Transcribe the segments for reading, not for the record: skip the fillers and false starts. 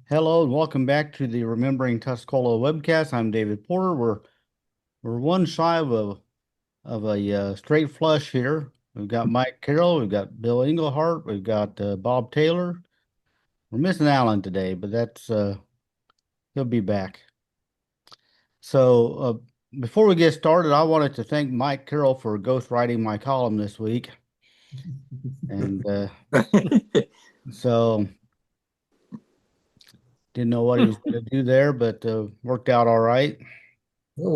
Hello and welcome back to the Remembering Tuscola webcast. I'm David Porter. We're one shy of a straight flush here. We've got Mike Carroll, we've got Bill Englehardt, we've got Bob Taylor. We're missing Alan today, but that's he'll be back. So before we get started, I wanted to thank Mike Carroll for ghostwriting my column this week, and so didn't know what he was going to do there, but worked out all right. Well,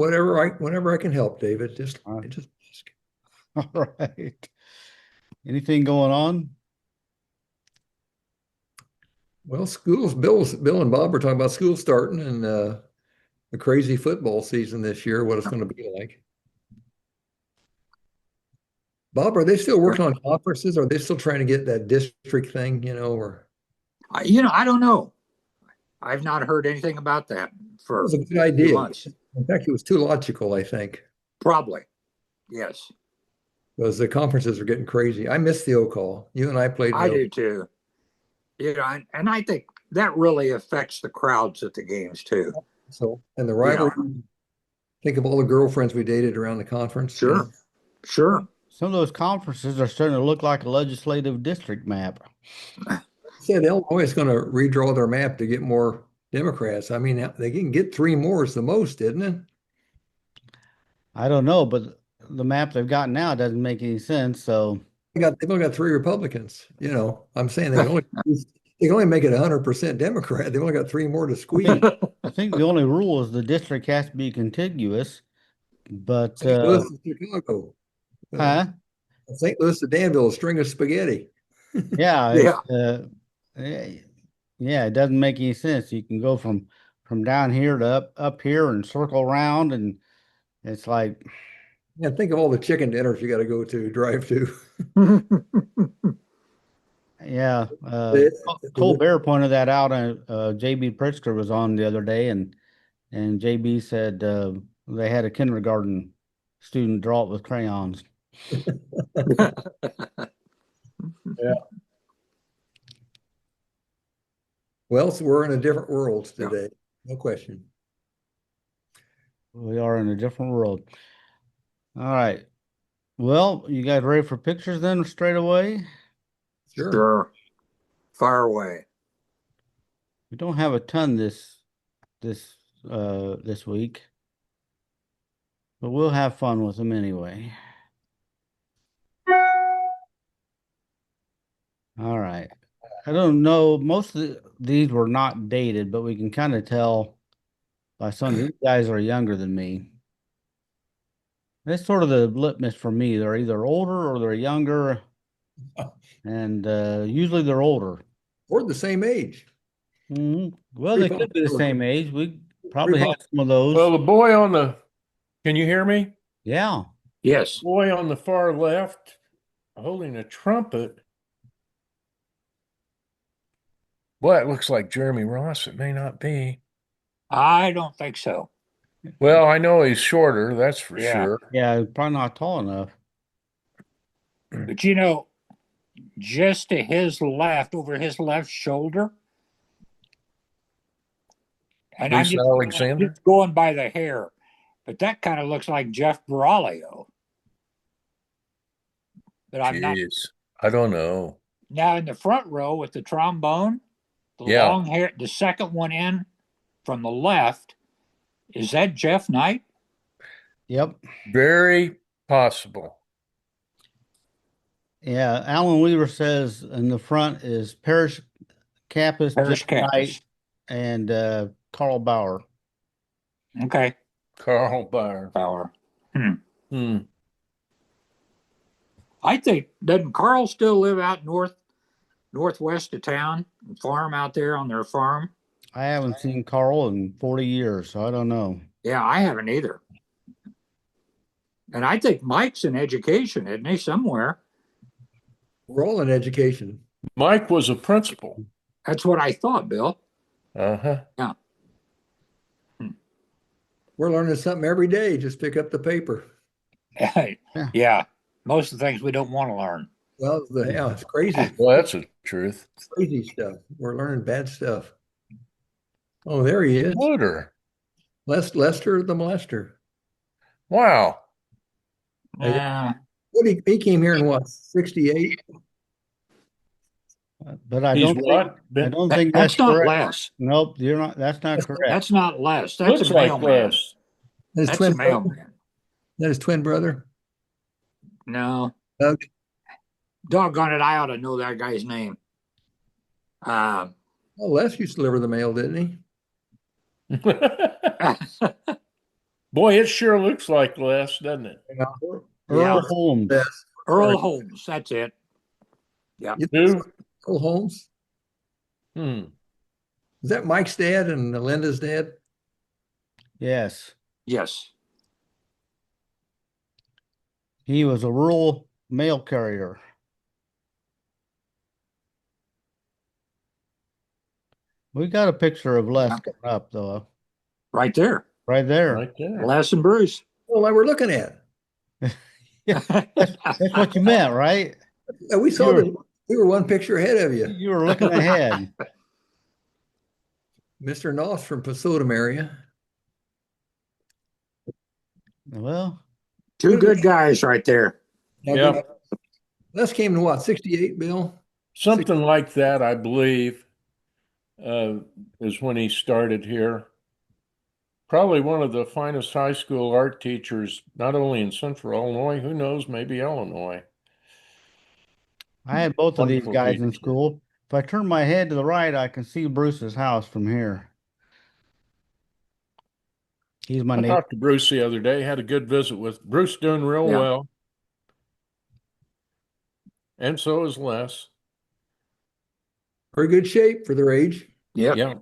whenever I can help, David, just ask. All right. Anything going on? Well, Bill and Bob were talking about school starting and the crazy football season this year, what it's going to be like. Bob, are they still working on conferences? Are they still trying to get that district thing, or I don't know. I've not heard anything about that it for was a good a few idea. months. In fact, it was too logical, I think, Probably. Yes, because the conferences are getting crazy. I missed the O-Call. You and I played I do too. And I think that really affects the crowds at the games too. And the You rivalry. know, Think of all the girlfriends we dated around the conference. sure, sure. Some of those conferences are starting to look like a legislative district map. Said Illinois is going to redraw their map to get more Democrats. I mean, they can get three more is the most, isn't it? I don't know, but the map they've got now doesn't make any sense. So They've only got three Republicans. I'm saying they can only make it 100% Democrat. They've only got three more to squeeze. I think the only rule is the district has to be contiguous. But St. Louis to Chicago. huh? St. Louis to Danville, a string of spaghetti. Yeah, Yeah. yeah, it doesn't make any sense. You can go from down here to up here and circle around, and it's like, And think of all the chicken dinners you got to go to, drive to. yeah. It- Colbert pointed that out. JB Pritzker was on the other day, and JB said they had a kindergarten student draw it with crayons. Yeah. Well, so we're in a different world today. No question. We are in a different world. All right. Well, you guys ready for pictures then straight away? Sure. Sure. Far away. We don't have a ton this week, but we'll have fun with them anyway. All right. I don't know. Most of these were not dated, but we can kind of tell by some of these guys are younger than me. That's sort of the litmus for me. They're either older or they're younger, and usually they're older. We're the same age. Well, they could be the same age. We probably have some of Well, those. the boy on the, can you hear me? Yeah. Yes. Boy on the far left holding a trumpet. Boy, it looks like Jeremy Ross. It may not be. I don't think so. Well, I know he's shorter, that's for Yeah. sure. Yeah, probably not tall enough. But just to his left, over his left shoulder. And I'm Lisa Alexander? just going by the hair, but that kind of looks like Jeff Brawlio. But I'm not. Jeez, I don't know. Now in the front row with the trombone, the Yeah. long hair, the second one in from the left, is that Jeff Knight? Yep. Very possible. Yeah, Alan Weaver says in the front is Parrish Kappas, Parrish Jeff Knight, Kappas. and Carl Bauer. Okay. Carl Bauer. I think, doesn't Carl still live out northwest of town and farm out there on their farm? I haven't seen Carl in 40 years, so I don't know. Yeah, I haven't either. And I think Mike's in education, isn't he, somewhere? We're all in education. Mike was a principal. That's what I thought, Bill. Uh-huh. Yeah. We're learning something every day. Just pick up the paper. Yeah. Most of the things we don't want to learn. Well, it's crazy. Well, that's the truth. Crazy stuff. We're learning bad stuff. Oh, there he is. Looter. Lester the molester. Wow. Uh, He came here in what, 68? But I He's don't think what? Ben- that's that's not correct. Les. Nope, you're not. That's not correct. That's not Les. That's Looks a like mailman. Les. His That's twin a brother? mailman. That his twin brother? No, Doug? doggone it, I ought to know that guy's name. Uh, Oh, Les used to deliver the mail, didn't he? Boy, it sure looks like Les, doesn't it? Yeah. Earl Holmes. Yes. Earl Holmes. That's it. Yeah. You Who? think Earl Holmes? Hmm. Is that Mike's dad and Linda's dad? Yes, Yes. he was a rural mail carrier. We got a picture of Les Yeah. coming up though, Right there. right there. Right there. Les and Bruce. Oh, like we're looking at. That's what you meant, right? We saw You were- that we were one picture ahead of you. You were looking ahead. Mr. Noss from Pasodum area. Well, Two good guys right there. Now, Yeah. Les came in what, 68, Bill? Something like that, I believe, is when he started here. Probably one of the finest high school art teachers, not only in Central Illinois, who knows, maybe Illinois. I had both of these Wonderful guys in teacher. school. If I turn my head to the right, I can see Bruce's house from here. He's my I neighbor. talked to Bruce the other day, had a good visit with Bruce, doing real Yeah. well. And so is Les. Very good shape for their age. Yep. Yeah.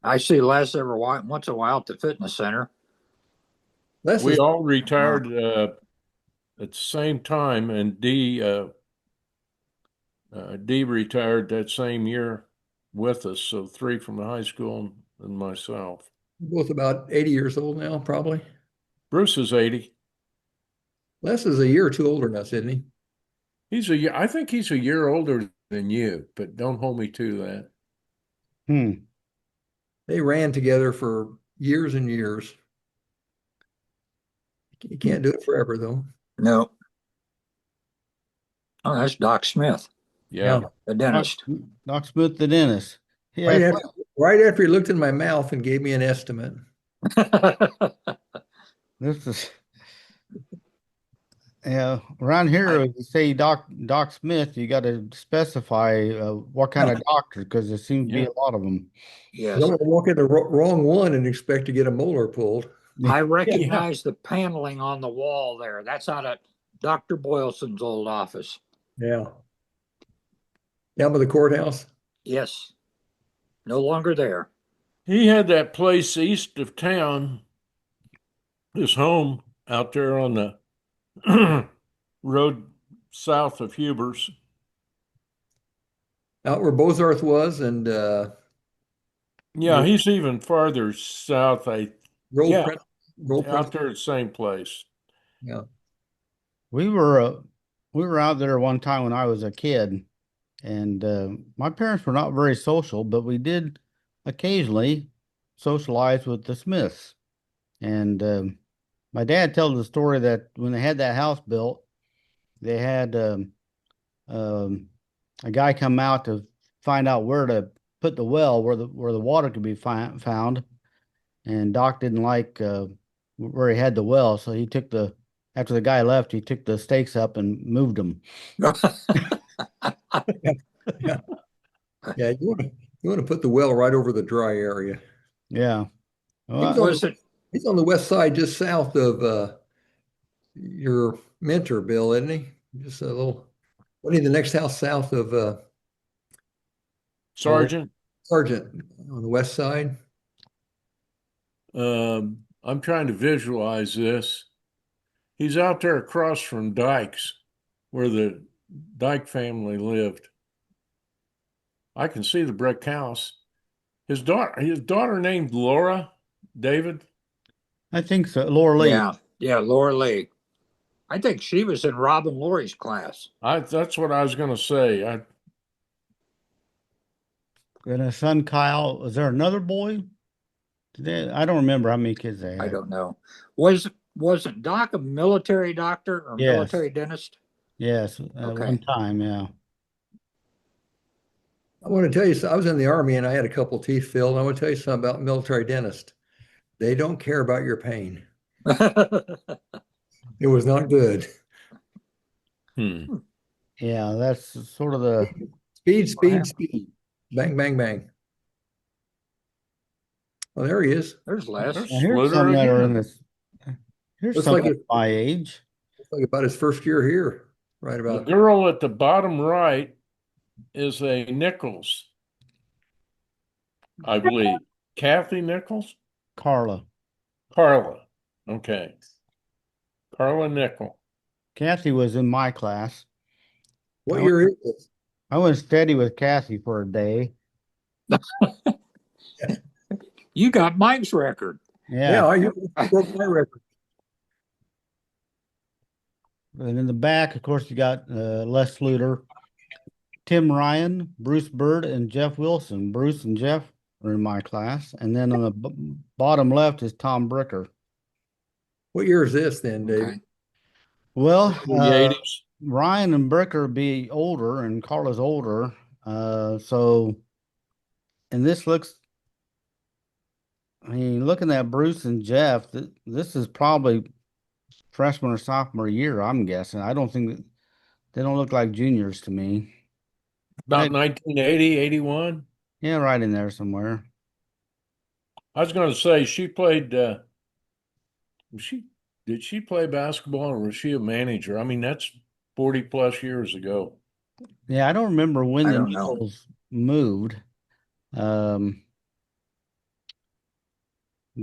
I see Les once in a while at the fitness center. Les We is, all retired at the same time, and Dee retired that same year with us. So 3 from the high school and myself. both about 80 years old now, probably. Bruce is 80. Les is a year or two older than us, isn't he? I think he's a year older than you, but don't hold me to that. Hmm. They ran together for years and years. You can't do it forever, though. No. Oh, that's Doc Smith, Yeah. the dentist. Doc Smith, the dentist. Right Yeah, after, right after he looked in my mouth and gave me an estimate. this is. Yeah, around here, if you say Doc Smith, you got to specify what kind of doctor, because there seems to be Yeah. a lot of them. You Yes. don't want to walk in the wrong one and expect to get a molar pulled. I recognize the paneling on the wall there. That's out of Dr. Boylston's old office. Yeah. Down by the courthouse. Yes. No longer there. He had that place east of town, his home out there on the road south of Huber's. Out where Bozarth was and Yeah, he's even farther south. Roll Yeah. Print. Roll Print. Out there at the same place. Yeah. We were out there one time when I was a kid, and my parents were not very social, but we did occasionally socialize with the Smiths. And my dad tells the story that when they had that house built, they had a guy come out to find out where to put the well, where the water could be found. And Doc didn't like where he had the well, so he took after the guy left, he took the stakes up and moved them. Yeah. You want to put the well right over the dry area. Yeah. Well, Was it? He's on the west side, just south of your mentor, Bill, isn't he? Just a little. What is the next house south of Sergeant, Sargent on the west side? I'm trying to visualize this. He's out there across from Dykes, where the Dyke family lived. I can see the brick house. His daughter named Laura, David. I think so. Laura Lee. Yeah. Yeah. Laura Lee. I think she was in Robin Lurie's class. That's what I was going to say. And his son Kyle. Was there another boy? I don't remember how many kids they I had. don't know. Wasn't Doc a military doctor or Yes. military dentist? Yes, Okay. one time, yeah. I want to tell you, I was in the Army and I had a couple teeth filled. I want to tell you something about military dentists. They don't care about your pain. It was not good. Hmm. Yeah, that's sort of the Speed, speed, Wow. speed. Bang, bang, bang. Well, there he is. There's Les. There's here's some Sluter that are in again. this. Here's Looks some like at my age. looks like about his first year here. Right The about. girl at the bottom right is a Nichols, I believe. Kathy Nichols? Carla. Carla. Okay. Carla Nichol. Kathy was in my class. What year is this? I went steady with Kathy for a day. You got Mike's record. Yeah. You broke my record. And in the back, of course, you got Les Sluter, Tim Ryan, Bruce Bird, and Jeff Wilson. Bruce and Jeff are in my class. And then on the bottom left is Tom Bricker. What year is this then, David? Okay. Well, The 80s. Ryan and Bricker be older, and Carla's older. So, and this looks, I mean, looking at Bruce and Jeff, this is probably freshman or sophomore year, I'm guessing. I don't think that they don't look like juniors to me. About 1980, 81. Yeah, right in there somewhere. I was going to say she played, did she play basketball or was she a manager? I mean, that's 40 plus years ago. Yeah, I don't remember when I the don't know. Nichols moved.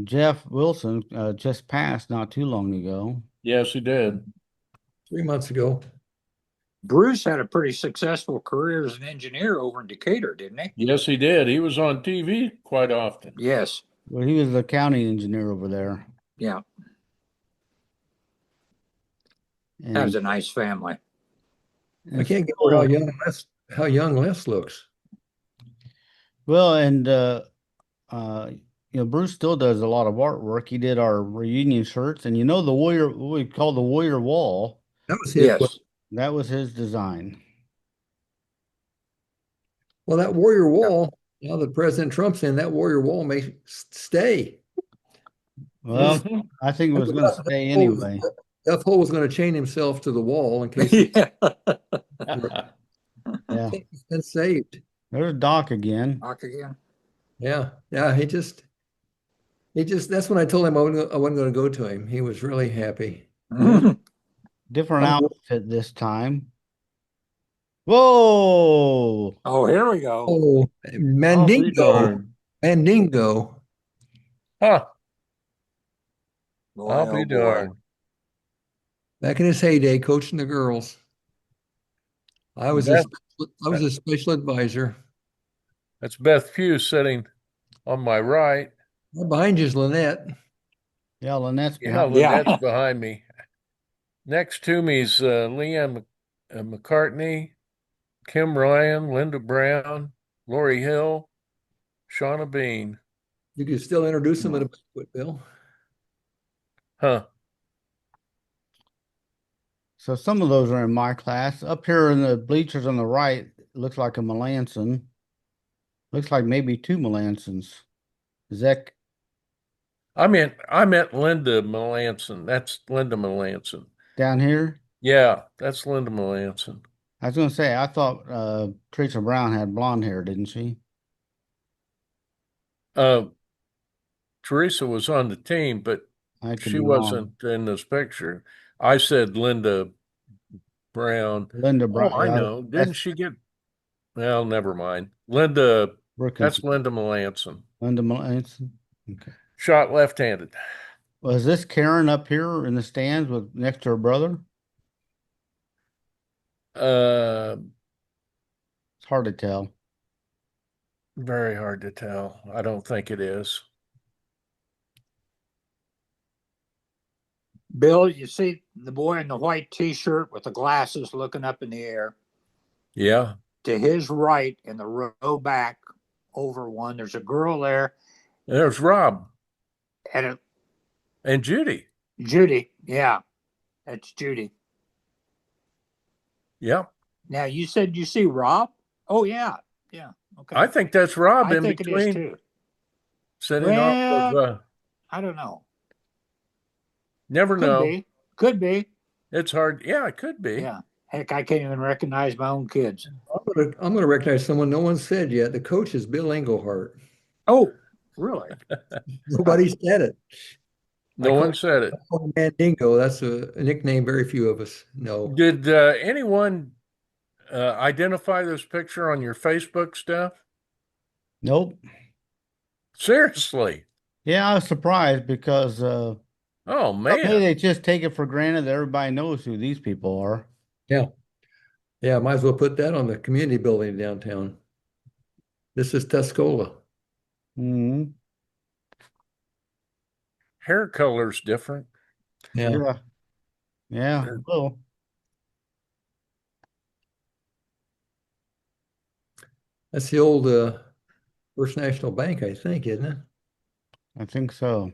Jeff Wilson just passed not too long ago. Yes, he did. 3 months ago. Bruce had a pretty successful career as an engineer over in Decatur, didn't he? Yes, he did. He was on TV quite often. Yes. Well, he was a county engineer over there. Yeah. And, Has a nice family. I can't get over how young Les looks. Well, and Bruce still does a lot of artwork. He did our reunion shirts, and the Warrior, what we call the Warrior Wall, That was his. Yes. that was his design. Well, that Warrior Wall, now that President Trump's in, that Warrior Wall may stay. Well, Mhm. I think it was going to stay anyway. Duff Hole was going to chain himself to the wall in case Yeah. Yeah, he's been saved. there's Doc again. Doc again. Yeah. He just, that's when I told him I wasn't going to go to him. He was really happy. Different Oh. outfit this time. Whoa! Oh, here we go. Oh, I'll be Mandingo. darned. Mandingo. Huh. Boy, I'll oh be boy. darned. Back in his heyday, coaching the girls. I was Beth, a special advisor. that's Beth Pugh sitting on my right. Right behind you is Lynette. Yeah, Lynette's Yeah, behind. Yeah. Lynette's behind me. Next to me is Leanne McCartney, Kim Ryan, Linda Brown, Lori Hill, Shauna Bean. You could still introduce them at a banquet, Bill. Huh. So some of those are in my class. Up here in the bleachers on the right, looks like a Melanson. Looks like maybe two Melansons. Is that I meant Linda Melanson. That's Linda Melanson. down here? Yeah, that's Linda Melanson. I was going to say, I thought Teresa Brown had blonde hair, didn't she? Teresa was on the team, but I could she be wrong. wasn't in this picture. I said Linda Brown. Linda Brown. Oh, I yeah, know. Didn't that's- she get? Well, never mind. Linda, we're that's confused. Linda Melanson. Linda Melanson. Okay. Shot left-handed. Was this Karen up here in the stands with next to her brother? Uh, It's hard to tell. Very hard to tell. I don't think it is. Bill, you see the boy in the white t-shirt with the glasses looking up in the air. Yeah. To his right in the row back over one, there's a girl there. There's Rob. And And Judy. Judy, yeah, that's Judy. Yep. Now you said you see Rob? Oh yeah, yeah. Okay. I think that's Rob I in think it is between, too. sitting off of, Well, I don't know. never Could know. be. Could be. It's hard. Yeah, it could be. Yeah. Heck, I can't even recognize my own kids. I'm gonna recognize someone no one said yet. The coach is Bill Englehart. Oh, really? Nobody said it. I No call one said it. him Mandingo. That's a nickname very few of us know. Did anyone identify this picture on your Facebook stuff? Nope. Seriously? Yeah, I was surprised because Oh maybe man. they just take it for granted that everybody knows who these people are. Yeah. Yeah, might as well put that on the community building downtown. This is Tuscola. Hmm. Hair color's different. Yeah. Yeah. Yeah. Well, That's the old First National Bank, I think, isn't it? I think so.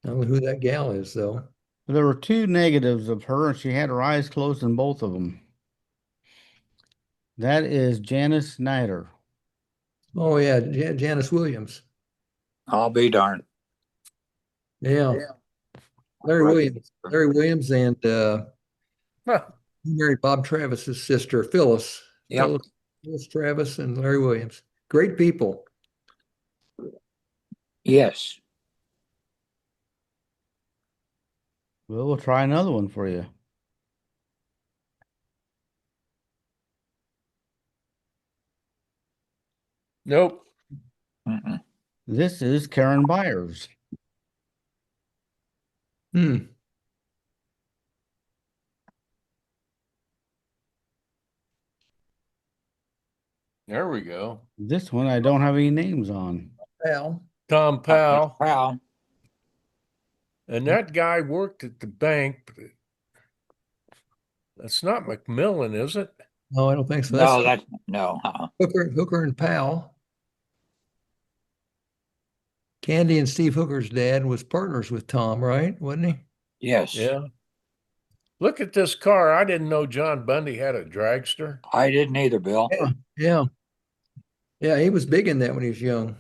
I don't know who that gal is, though. There were two negatives of her, and she had her eyes closed in both of them. That is Janice Snyder. Oh, yeah, Janice Williams. I'll be darned. Yeah. Larry Williams. Larry Williams and Huh. he married Bob Travis's sister, Phyllis. Yep. Phyllis Travis and Larry Williams. Great people. Yes. Well, we'll try another one for you. Nope. Mm-mm. This is Karen Byers. Hmm. There we go. This one I don't have any names on. Well, Tom Powell. Wow. And that guy worked at the bank. But that's not McMillan, is it? no, I don't think so. No, That's no. Hooker and Powell. Candy and Steve Hooker's dad was partners with Tom, right? Wasn't he? Yes. Yeah. Look at this car. I didn't know John Bundy had a dragster. I didn't either, Bill. Yeah. Yeah, he was big in that when he was young.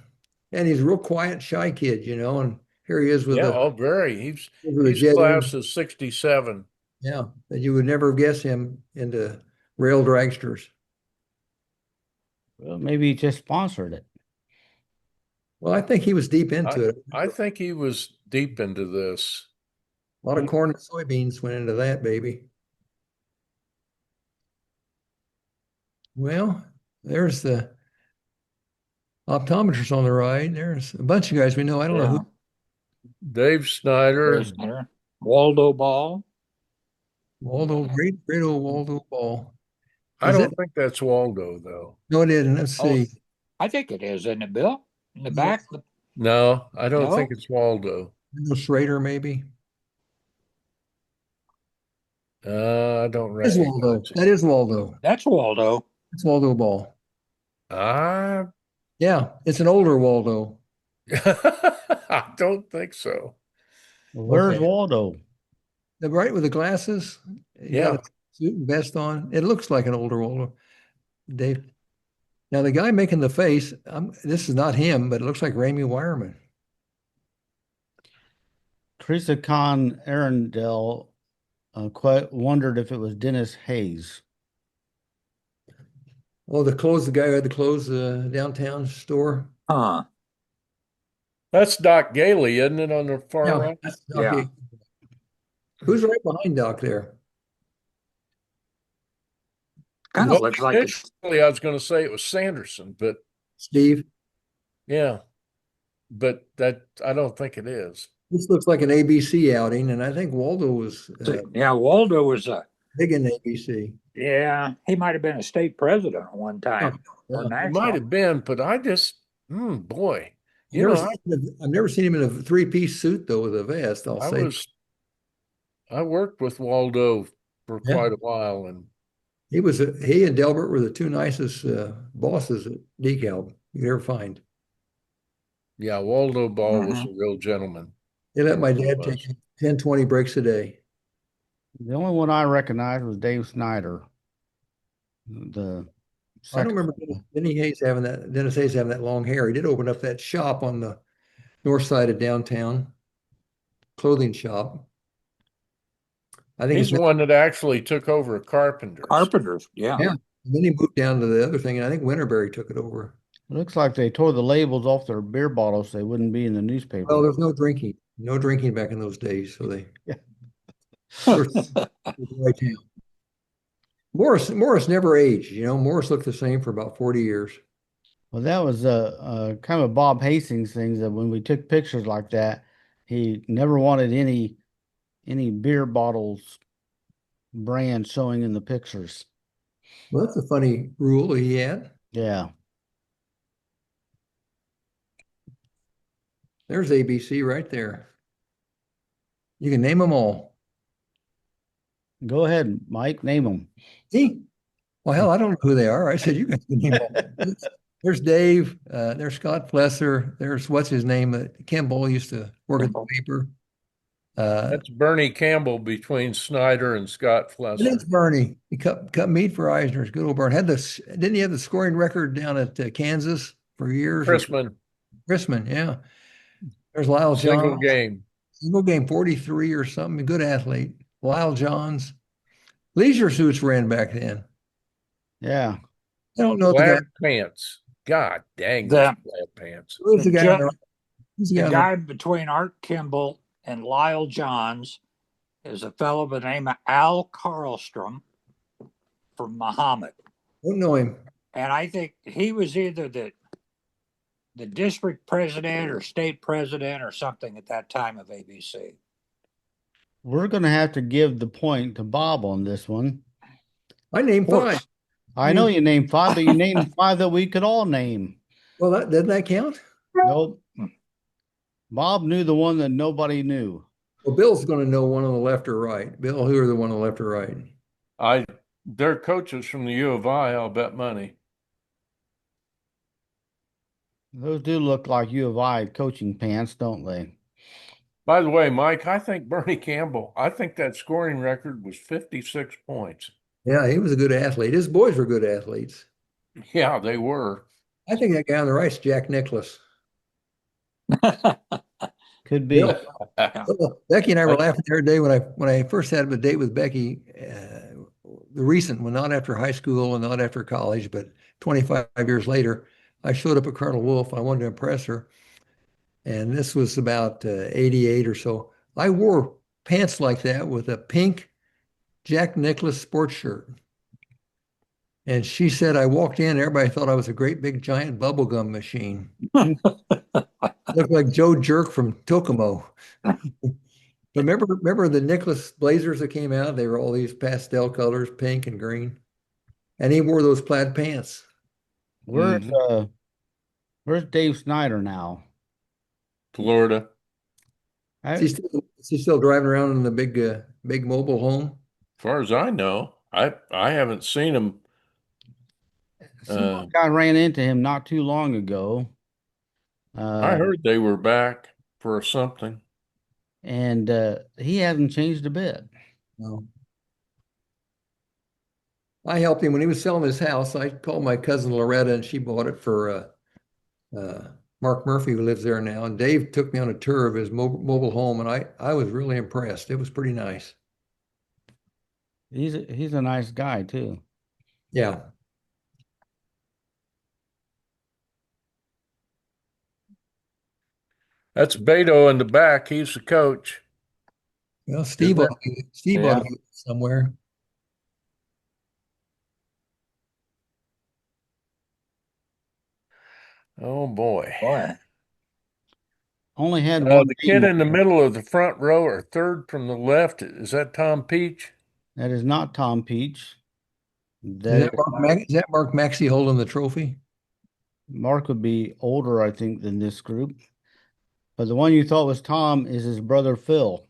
And he's a real quiet, shy kid, and here he is with Yeah, a very. with a He's jet class engine. of 67. Yeah, and you would never guess him into rail dragsters. Well, maybe he just sponsored it. Well, I think he was deep into it. I think he was deep into this. A lot of corn and soybeans went into that, baby. Well, there's the optometrist on the right. There's a bunch of guys we know. I don't know who. Dave Snyder. Waldo Ball. Waldo, great old Waldo Ball. I Is don't that- think that's Waldo, though. No, it isn't. Let's Oh, see. I think it is, isn't it, Bill? In the Yeah. back. No, I don't No? think it's Waldo. Schrader, maybe. I don't That is Waldo. recognize That is Waldo. That's Waldo. It's Waldo Ball. it. Yeah, it's an older Waldo. I don't think so. Well, where's Okay. Waldo? The right with the glasses. He got Yeah. a suit and vest on. It looks like an older Waldo. Dave. Now the guy making the face, this is not him, but it looks like Ramey Wireman. Teresa Khan Arundel quite wondered if it was Dennis Hayes. Oh, the guy who had to close the downtown store. Huh. That's Doc Gailey, isn't it, on the far Yeah, right? that's Doc Yeah. Yates. Who's right behind Doc there? Kind of Well, looks like initially I was going to say it was Sanderson, but Steve. yeah, but that I don't think it is. This looks like an ABC outing, and I think Waldo was yeah, Waldo was big in ABC. yeah, he might have been a state president at one time. Yeah. Or It national. might have been, but I just, boy, I've never seen him in a three-piece suit though with a vest. I worked with Waldo for Yeah. quite a while, and he and Delbert were the two nicest bosses at DeKalb you could ever find. Yeah, Waldo Ball was Mhm. a real gentleman. They let my He dad was. take 10, 20 breaks a day. The only one I recognized was Dave Snyder, the I don't remember saxophone. Dennis Hayes having that long hair. He did open up that shop on the north side of downtown, clothing shop. I think He's it's the now, one that actually took over Carpenter's. Carpenters, yeah. yeah. And then he moved down to the other thing, and I think Winterberry took it over. Looks like they tore the labels off their beer bottles so they wouldn't be in the newspaper. Well, there's no drinking back in those days, so they Yeah. were right town. Morris never aged. Morris looked the same for about 40 years. Well, that was a kind of Bob Hastings thing that when we took pictures like that, he never wanted any beer bottles brand showing in the pictures. Well, that's a funny rule he had. Yeah. There's ABC right there. You can name them all. Go ahead, Mike, name them. See? Well, hell, I don't know who they are. I said you guys can name them all. There's Dave. There's Scott Flesser. There's what's his name? Kimball used to work at the paper. That's Bernie Campbell between Snyder and Scott It is Flesser. Bernie. He cut meat for Eisner's. Good old Bernie. Didn't he have the scoring record down at Kansas for years? Chrisman, Chrisman, yeah. There's Lyle single Johns. game. Single game 43 or something. A good athlete. Lyle Johns. Leisure suits ran back then. Yeah. I don't know the guy. Plaid pants. God dang those The, plaid pants. Who's the the, guy on ju- the who's the the guy on guy between Art Kimball and Lyle Johns is a fellow by the name of Al Carlstrom from Muhammad. Don't know him. And I think he was either the district president or state president or something at that time of ABC. We're going to have to give the point to Bob on this one. I named Of course. five. I know you named five, but you named five that we could all name. Well, doesn't that count? Nope. Bob knew the one that nobody knew. Well, Bill's going to know one on the left or right. Bill, who are the one on the left or right? They're coaches from the U of I, I'll bet money. Those do look like U of I coaching pants, don't they? By the way, Mike, I think Bernie Campbell, I think that scoring record was 56 points. Yeah, he was a good athlete. His boys were good athletes. Yeah, they were. I think that guy on the right's Jack Nicklaus. Could be. Bill, Becky and I were laughing the other day when I first had a date with Becky, the recent one, not after high school and not after college, but 25 years later. I showed up at Colonel Wolf. I wanted to impress her. And this was about 88 or so. I wore pants like that with a pink Jack Nicklaus sports shirt. And she said, I walked in, everybody thought I was a great big giant bubblegum machine. Looked like Joe Jerk from Tokomo. But remember the Nicklaus blazers that came out? They were all these pastel colors, pink and green. And he wore those plaid pants. Where's Dave Snyder now? Florida. Is he still driving around in the big mobile home? As far as I know, I haven't seen him. I ran into him not too long ago. I heard they were back for something. And he hasn't changed a bit. No. I helped him when he was selling his house. I called my cousin Loretta, and she bought it for Mark Murphy, who lives there now. And Dave took me on a tour of his mobile home, and I was really impressed. It was pretty nice. He's a nice guy too. Yeah. That's Beto in the back. He's the coach. Well, Steve ought to be somewhere. Oh boy. Only had one. The kid in the middle of the front row or third from the left, is that Tom Peach? That is not Tom Peach. Is that Mark Maxey holding the trophy? Mark would be older, I think, than this group. But the one you thought was Tom is his brother Phil.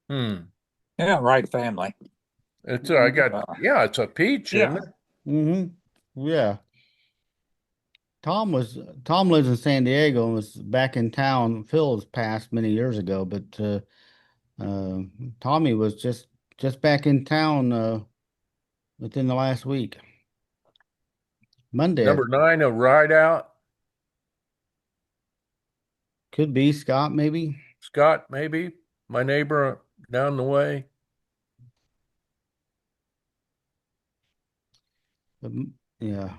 Yeah, right family. It's it's a peach, isn't it? Mm-hmm. Yeah. Tom lives in San Diego and was back in town. Phil was passed many years ago, but uh, Tommy was just back in town within the last week. Monday, Number 9, a ride out. could be Scott, maybe. Scott, maybe. My neighbor down the way. Yeah.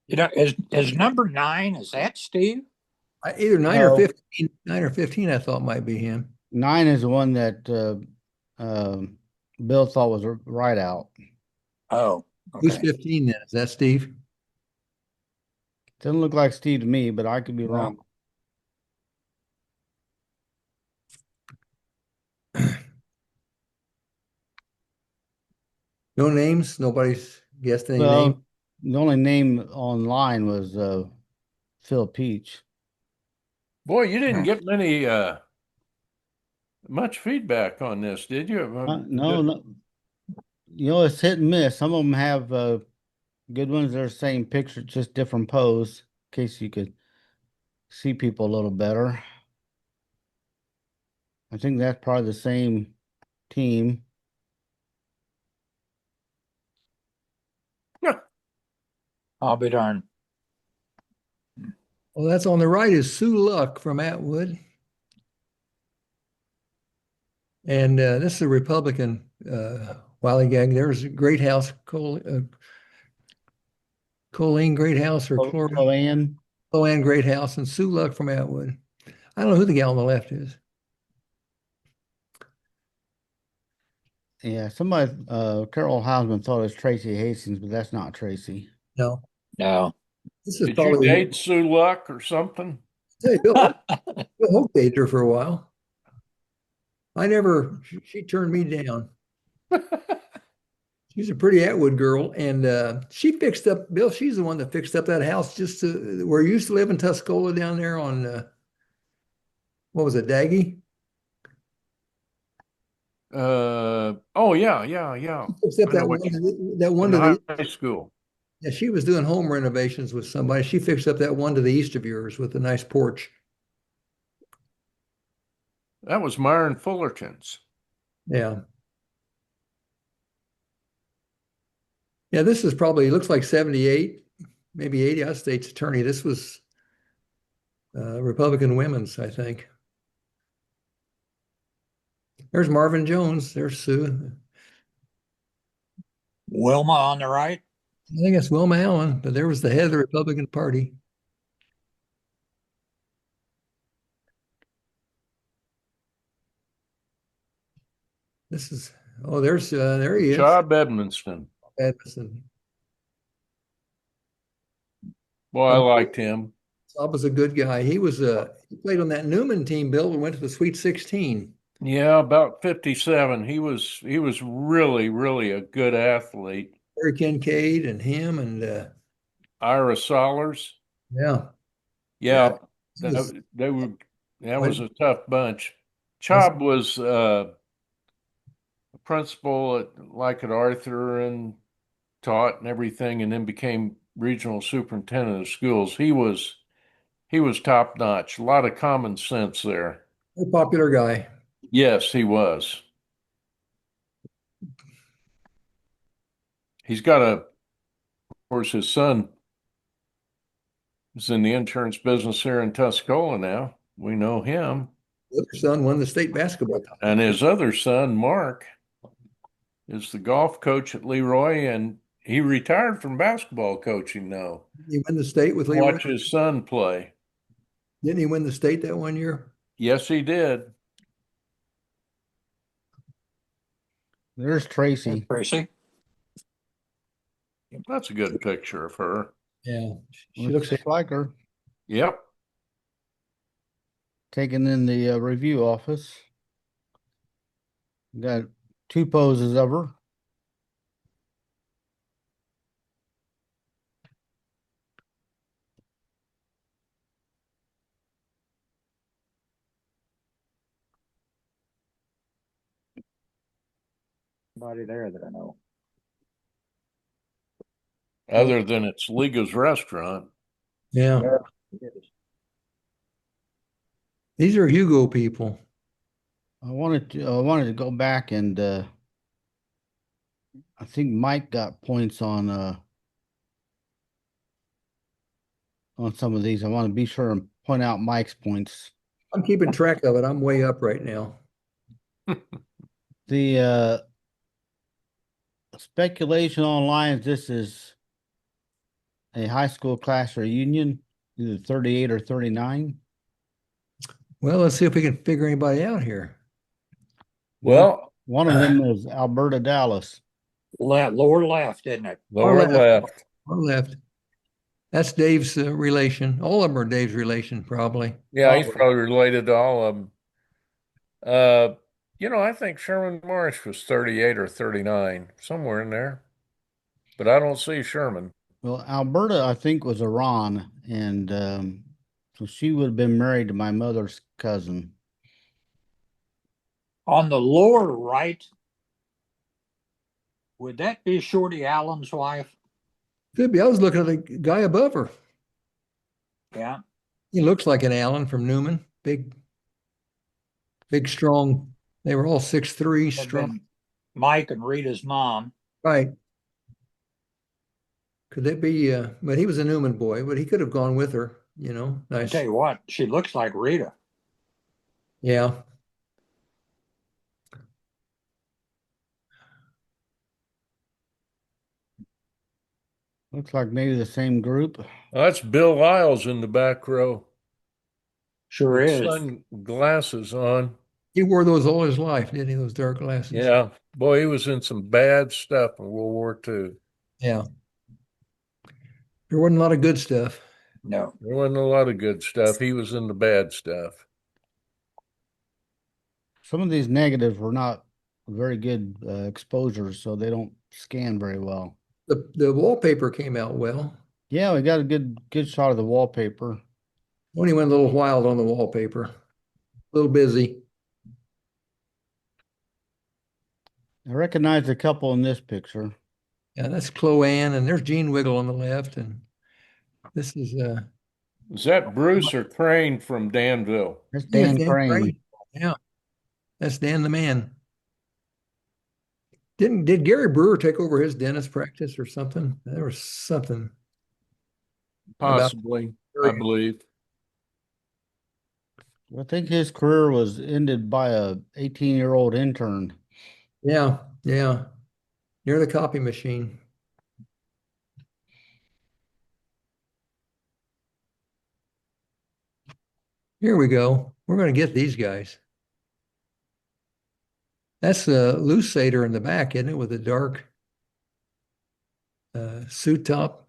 Is number 9, is that Steve? Either 9 or No. 15. 9 or 15, I thought might be him. 9 is the one that Bill thought was right out. Oh, Who's okay. 15 then? Is that Steve? Doesn't look like Steve to me, but I could be wrong. No names? Nobody's guessed any name? Well, the only name online was Phil Peach. Boy, you didn't Hmm. get many much feedback on this, did you? No, it's hit and miss. Some of them have good ones. They're the same picture, just different pose, in case you could see people a little better. I think that's probably the same team. I'll be darned. Well, that's on the right is Sue Luck from Atwood. And this is a Republican Wallygag. There's Great House, Colleen Great House or Chloe. Chloanne Great House, and Sue Luck from Atwood. I don't know who the gal on the left is. Yeah, somebody, Carroll Hausman thought it was Tracy Hastings, but that's not Tracy. No, No. this is Did you probably date Sue Luck or something? Hey, Bill Hope dated her for a while. I never, she turned me down. She's a pretty Atwood girl, and she fixed up, Bill, she's the one that fixed up that house just where you used to live in Tuscola down there on, what was it, Daggy? Oh yeah. Fixed up I know that what one, you, that one in to the, high school. yeah, she was doing home renovations with somebody. She fixed up that one to the east of yours with a nice porch. That was Myron Fullerton's. Yeah. Yeah, this is probably, looks like 78, maybe 80, out state's attorney. This was Republican women's, I think. There's Marvin Jones. There's Sue. Wilma on the right. I think it's Wilma Allen, but there was the head of the Republican Party. This is, oh, there he is. Job Edmonston. Edmondson. Boy, I liked him. Bob was a good guy. He played on that Newman team, Bill, and went to the Sweet 16. Yeah, about 57. He was really, really a good athlete. Harry Kincaid and him and Ira Solers. yeah. Yeah, He was- that was a tough bunch. That's- Chob was a principal at Arthur and taught and everything, and then became regional superintendent of schools. He was top notch. A lot of common sense there. a popular guy. Yes, he was. He's got of course, his son is in the insurance business here in Tuscola now. We know him. The other son won the state basketball title. And his other son, Mark, is the golf coach at Leroy, and he retired from basketball coaching now. He won the state with Leroy. Watch his son play. Didn't he win the state that one year? Yes, he did. There's Tracy. Tracy. That's a good picture of her. Yeah. She Looks just like her. Yep. Taken in the review office. Got 2 poses of her. Somebody there that I know. Other than it's Liga's restaurant. Yeah. These are Hugo people. I wanted to go back and I think Mike got points on some of these. I want to be sure and point out Mike's points. I'm keeping track of it. I'm way up right now. The speculation online is this is a high school class reunion, either 38 or 39. Well, let's see if we can figure anybody out here. Well, One of them is Alberta Dallas. Lower left, isn't it? lower left. Or left. That's Dave's relation. All of them are Dave's relation, probably. Yeah, he's probably related to all of them. I think Sherman Marsh was 38 or 39, somewhere in there. But I don't see Sherman. Well, Alberta, I think, was Iran, and so she would have been married to my mother's cousin. On the lower right, would that be Shorty Allen's wife? Could be. I was looking at the guy above her. Yeah. He looks like an Allen from Newman. Big, strong. They were all 6'3", Had strong. been Mike and Rita's mom. Right. Could that be? But he was a Newman boy, but he could have gone with her. I Nice. tell you what, she looks like Rita. Yeah. Looks like maybe the same group. That's Bill Lyles in the back row. Sure With is. sunglasses on. He wore those all his life, didn't he? Those dark glasses. Yeah. Boy, he was in some bad stuff in World War II. Yeah. There wasn't a lot of good stuff. No. There wasn't a lot of good stuff. He was in the bad stuff. Some of these negatives were not very good exposures, so they don't scan very well. The wallpaper came out well. Yeah, we got a good shot of the wallpaper. Only went a little wild on the wallpaper. A little busy. I recognize a couple in this picture. Yeah, that's Chloanne, and there's Gene Wiggle on the left, and this is Is that Bruce or Crane from Danville? That's yeah, Dan Dan Crane. Crane. Yeah, that's Dan the man. Did Gary Brewer take over his dentist practice or something? There was something. Possibly, I believe. I think his career was ended by a 18-year-old intern. Yeah, yeah. Near the copy machine. Here we go. We're going to get these guys. That's Lou Sater in the back, isn't it, with a dark suit top?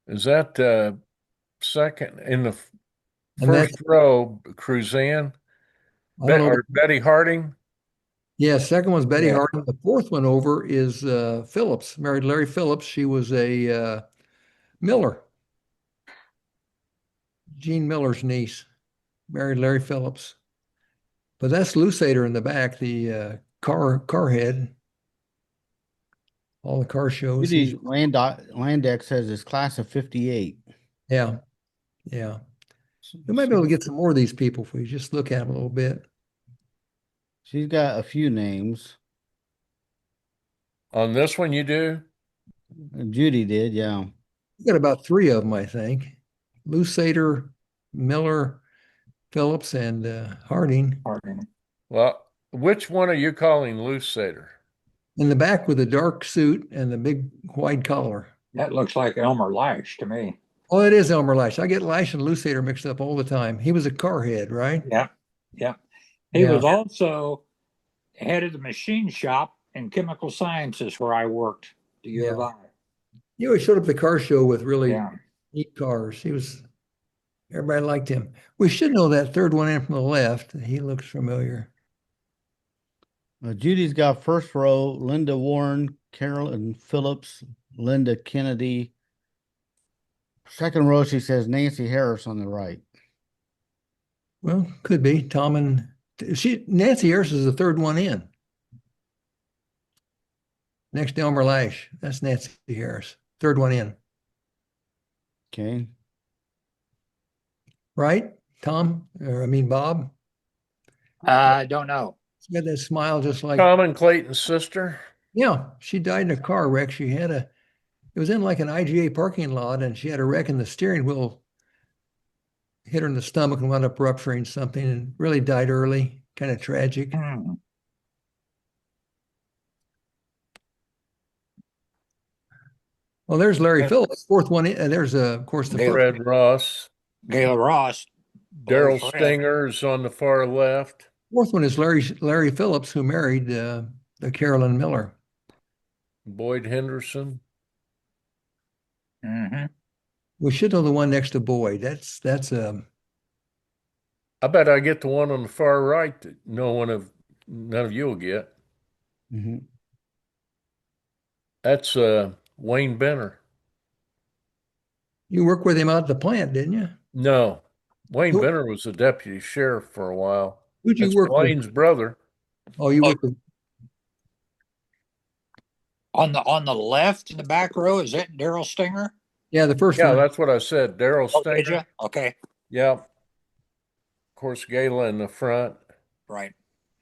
Is that second in the And first row, Cruzan? I don't know. Or Betty Harding? Yeah, second one's Betty Yeah. Harding. The fourth one over is Phillips, married Larry Phillips. She was a Miller, Gene Miller's niece, married Larry Phillips. But that's Lou Sater in the back, the car head. All the car shows. Judy Landex says it's class of 58. Yeah, yeah. We might be able to get some more of these people if we just look at them a little bit. She's got a few names. On this one, you do? Judy did, yeah. We got about three of them, I think. Lou Sater, Miller, Phillips, and Harding. Well, which one are you calling Loose Sater? In the back with the dark suit and the big white collar. That looks like Elmer Lash to me. Oh, it is Elmer Lash. I get Lash and Lou Sater mixed up all the time. He was a car head, right? Yeah. Yeah. He was also head of the machine shop in chemical sciences where I worked, the U of I. He always showed up at the car show with really Yeah. neat cars. Everybody liked him. We should know that third one in from the left. He looks familiar. Judy's got first row, Linda Warren, Carolyn Phillips, Linda Kennedy. Second row, she says Nancy Harris on the right. Well, could be. Nancy Harris is the third one in. Next to Elmer Lash. That's Nancy Harris. Third one in. Okay. right? Tom, or I mean Bob. I don't know. She got that smile just like, Tom and Clayton's sister. yeah, she died in a car wreck. It was in like an IGA parking lot, and she had a wreck, and the steering wheel hit her in the stomach and wound up rupturing something, and really died early. Kind of tragic. Hmm. Well, there's Larry Phillips, fourth one. There's of course the Gayla, first. Fred Ross. Gayla Ross. Daryl Fred. Stinger is on the far left. Fourth one is Larry Phillips, who married the Carolyn Miller. Boyd Henderson. Hmm. We should know the one next to Boyd. I bet I get the one on the far right that none of you will get. Hmm. That's Wayne Benner. You worked with him out at the plant, didn't you? No, Wayne Who, Benner was a deputy sheriff for a while. who'd you That's work with? Blaine's brother. Oh, you worked with. On the left in the back row, is that Daryl Stinger? Yeah, the first Yeah, one. that's what I said. Daryl Oh, did Stinger. you? Okay, Yeah. Of course, Gayla in the front. right.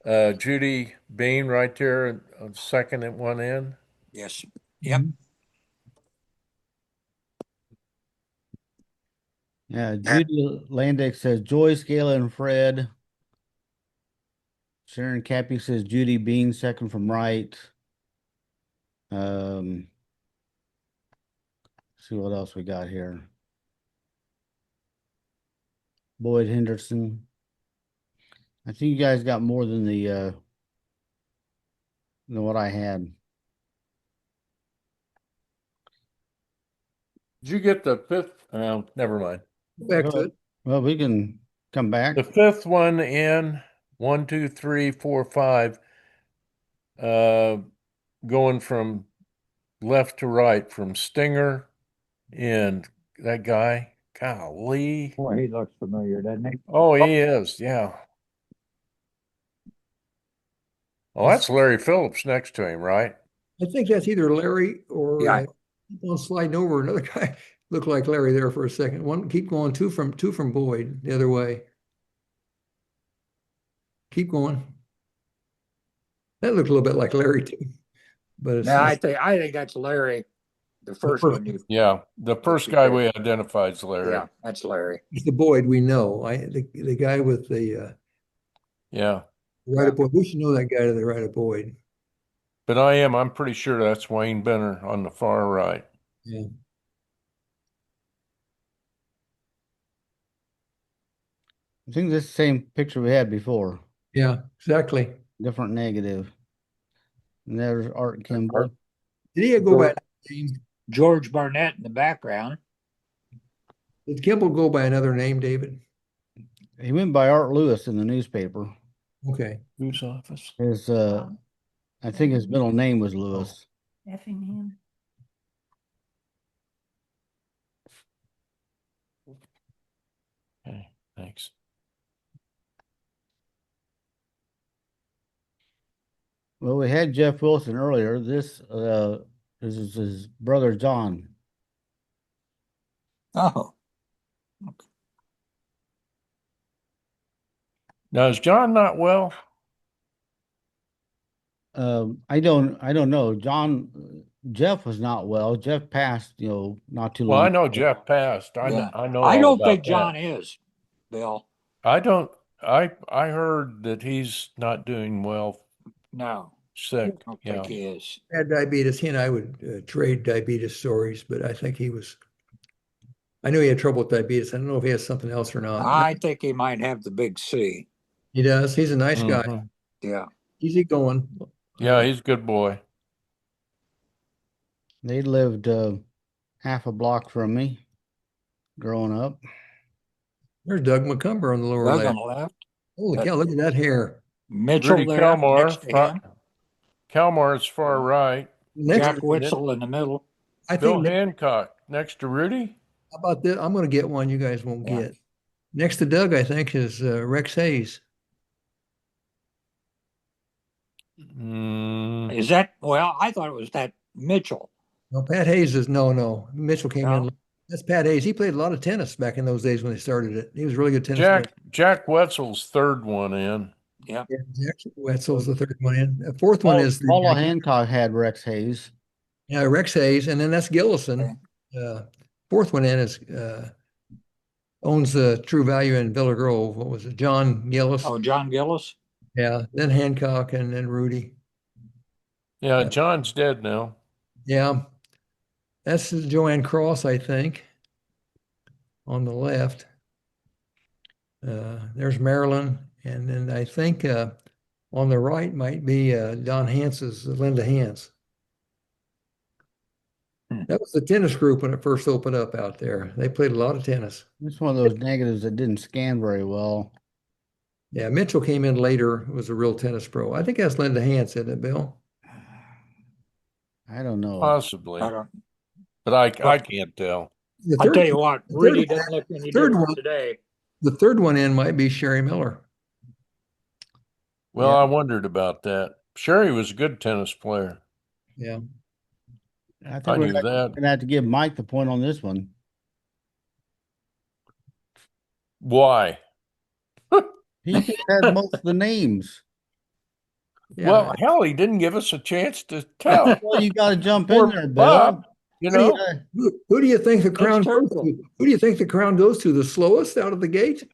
Judy Bean right there, second at one end. Yes. Yep. Mhm. Yeah, Judy Landick says Joyce, Gayla, and Fred. Sharon Cappy says Judy Bean, second from right. Um, see what else we got here. Boyd Henderson. I think you guys got more than than what I had. Did you get the fifth? Never mind. Back to it. Well, we can come back. The fifth one in 1, 2, 3, 4, 5, going from left to right, from Stinger and that guy. Golly. Boy, he looks familiar, doesn't he? Oh, he is. Yeah. Well, that's Larry Phillips next to him, right? I think that's either Larry or Yeah. keep on sliding over. Another guy looked like Larry there for a second. One, keep going. Two from Boyd the other way. Keep going. That looked a little bit like Larry too, but it's Now not. I think that's Larry, the first first- one you. Yeah. The first guy we identified is Larry. Yeah, that's Larry. It's the Boyd we know. The guy with the Yeah. right of Boyd. We should know that guy to the right of Boyd. But I'm pretty sure that's Wayne Benner on the far right. Yeah. I think this is the same picture we had before, Yeah, exactly. different negative. And there's Art Kimball. Did he go by name? George Barnett in the background. Did Kimball go by another name, David? He went by Art Lewis in the newspaper. Okay. Whose office? His I think his middle name was Lewis. Effingham. Okay, thanks. Well, we had Jeff Wilson earlier. This is his brother John. Oh, Now, is John not well? I don't know. Jeff was not well. Jeff passed, not too Well, long I know ago. Jeff passed. yeah. I know I all don't think about John that. is, Bill. I don't. I heard that he's not doing well, No, sick. I don't Yeah. think he is. Had diabetes. He and I would trade diabetes stories, but I think I knew he had trouble with diabetes. I don't know if he has something else or not. I think he might have the big C. He does. He's a nice guy. Mhm. Yeah. Easy going. Yeah, he's a good boy. They lived half a block from me growing up. There's Doug McCumber on the lower Doug on left. the left. Holy cow, look at that hair. Mitchell Rudy there Kalmar. next to him. Kalmar's far right. Next, Jack Witzel in the middle. I Bill think, Hancock next to Rudy. how about this? I'm going to get one you guys won't Yeah. get. Next to Doug, I think, is Rex Hayes. Mm, Is that, well, I thought it was that Mitchell. No, Pat Hayes is no. Mitchell came No? in. That's Pat Hayes. He played a lot of tennis back in those days when they started it. He was a really good tennis player. Jack Wetzel's third one in. Yeah. Yeah, Jack Wetzel's the third one in. The fourth one is Paula Hancock had Rex Hayes. yeah, Rex Hayes, and then that's Okay. Gillison. Fourth one in is owns True Value in Villa Grove. What was it? John Gillis. Oh, John Gillis. Yeah, then Hancock and then Rudy. Yeah, John's dead now. Yeah, that's Joanne Cross, I think, on the left. There's Marilyn, and then I think on the right might be Don Hance's Linda Hance. That was the tennis group when it first opened up out there. They played a lot of tennis. It's one of those negatives that didn't scan very well. Yeah, Mitchell came in later, was a real tennis pro. I think that's Linda Hance, isn't it, Bill? I don't know. Possibly. I don't. But I can't tell. The I'll third, tell you what, the Rudy third- doesn't look any third different one- today. the third one in might be Sherry Miller. Well, Yeah. I wondered about that. Sherry was a good tennis player. Yeah. I think I we're knew that. gonna have to give Mike the point on this one. Why? He just had most of the names. Yeah. Well, hell, he didn't give us a chance to tell. Well, you got to jump in Poor there, Bill. Bob, you Who do you- know? Who do you think the crown goes terrible. to? Who do you think the crown goes to? The slowest out of the gate?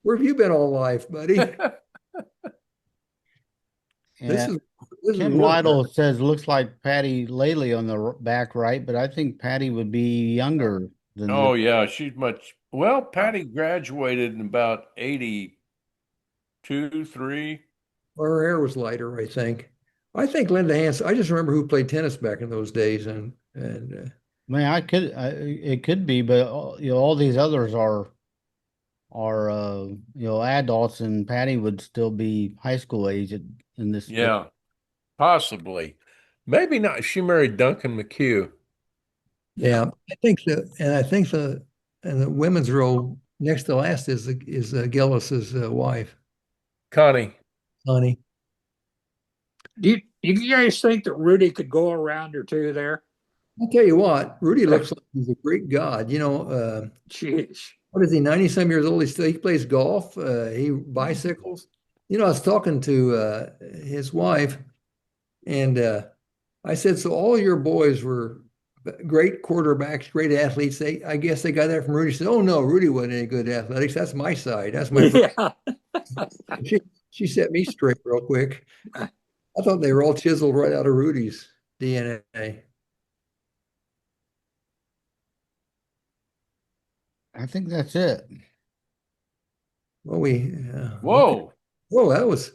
Where have you been all life, buddy? This And is this is Kim work. Lytle says looks like Patty Laley on the back right, but I think Patty would be younger than Oh, this. yeah, she's much. Well, Patty graduated in about 82, 3. Her hair was lighter, I think. I think Linda Hance. I just remember who played tennis back in those days, and Man, it could be, but all these others are adults, and Patty would still be high school age in this. Yeah, possibly. Maybe not. She married Duncan McHugh. yeah, I think the women's row next to last is Gillis's wife, Connie. Connie. Do you guys think that Rudy could go around or two there? I'll tell you what, Rudy looks like he's a Greek god. You know, Jeez. what is he? 90-some years old. He plays golf. He bicycles. You know, I was talking to his wife, and I said, "So all your boys were great quarterbacks, great athletes. I guess they got that from Rudy." She said, "Oh no, Rudy wasn't any good at athletics. That's my side. That's my." Yeah. She set me straight real quick. I thought they were all chiseled right out of Rudy's DNA. I think that's it. Well, Whoa. Whoa, that was.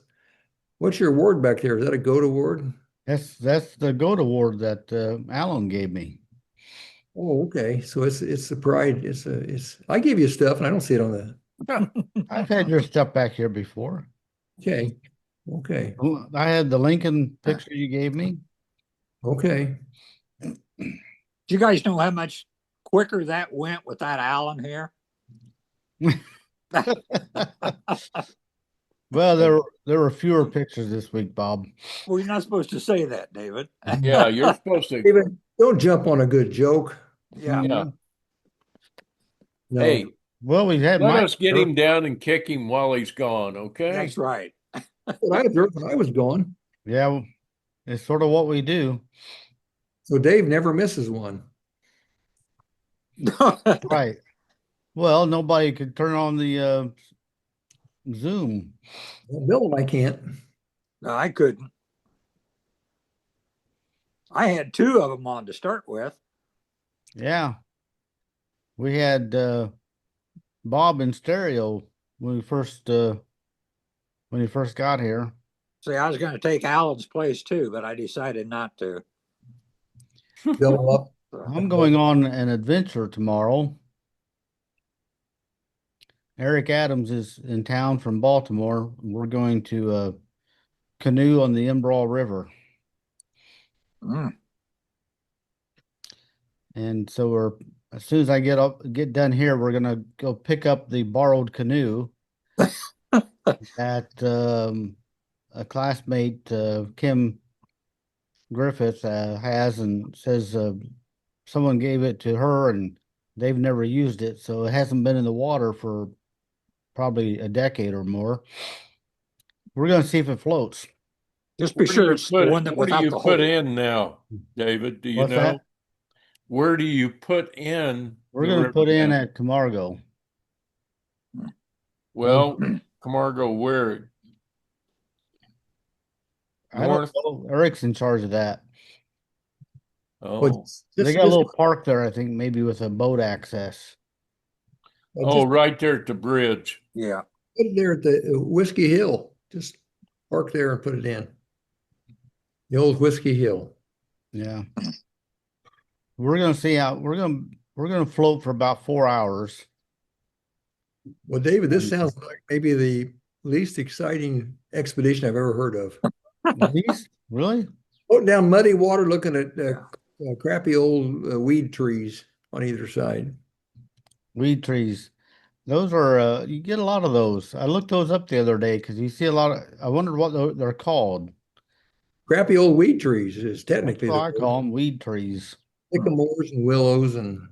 What's your award back there? Is that a GOAT award? That's the GOAT award that Alan gave me. Oh, okay. So it's the pride. It's. I gave you stuff, and I don't see it on the. I've had your stuff back here before. Okay. Okay. I had the Lincoln picture you gave me. Okay. Do you guys know how much quicker that went with that Allen here? Well, there were fewer pictures this week, Bob. Well, you're not supposed to say that, David. Yeah, you're supposed to. David, don't jump on a good joke. Yeah. Yeah. No. Hey, Well, we had let Mike us get him down and kick him while he's gone, okay? That's right. That's what I observed when I was gone. Yeah, well, it's sort of what we do. So Dave never misses one. Right. Well, nobody could turn on the Zoom. Well, Bill and I can't. No, I couldn't. I had two of them on to start with. Yeah. We had Bob in stereo when he first got here. See, I was going to take Allen's place too, but I decided not to. Bill up. I'm going on an adventure tomorrow. Eric Adams is in town from Baltimore. We're going to canoe on the Embroil River. Mm. And so as soon as I get done here, we're gonna go pick up the borrowed canoe that a classmate, Kim Griffith, has, and says someone gave it to her and they've never used it, so it hasn't been in the water for probably a decade or more. We're gonna see if it floats. Just be sure it's the one that Where do without you the put hole. in now, David? Do you What's know? that? Where do you put in We're the gonna river put in now? at Camargo. Well, Camargo, where? I don't North? know. Eric's in charge of that. Well, Oh, They got a little park there, I think, maybe with a boat access. oh, right there at the bridge. Yeah. put it there at the Whiskey Hill. Just park there and put it in. The old Whiskey Hill. Yeah. We're gonna see how we're gonna float for about 4 hours. Well, David, this sounds like maybe the least exciting expedition I've ever heard of. Least? Really? Floating down muddy water, looking at Yeah. crappy old weed trees on either side. Weed trees. Those are you get a lot of those. I looked those up the other day because you see a lot of I wondered what they're called. Crappy old weed trees is That's technically what the I word. call them, weed trees. Sycamores and willows, and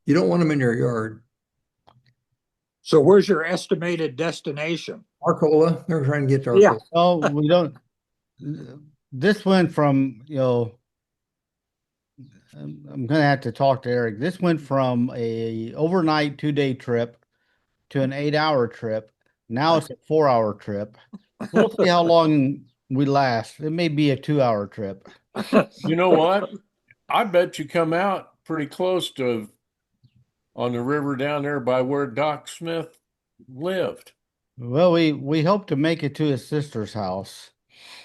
you don't want them in your yard. So where's your estimated destination? Arcola, they're trying to get to Yeah. Arcola. Oh, we don't. This went from, I'm gonna have to talk to Eric. This went from a overnight 2-day trip to an 8-hour trip. Now it's a 4-hour trip. We'll see how long we last. It may be a 2-hour trip. You know what? I bet you come out pretty close to on the river down there by where Doc Smith lived. Well, we hope to make it to his sister's house.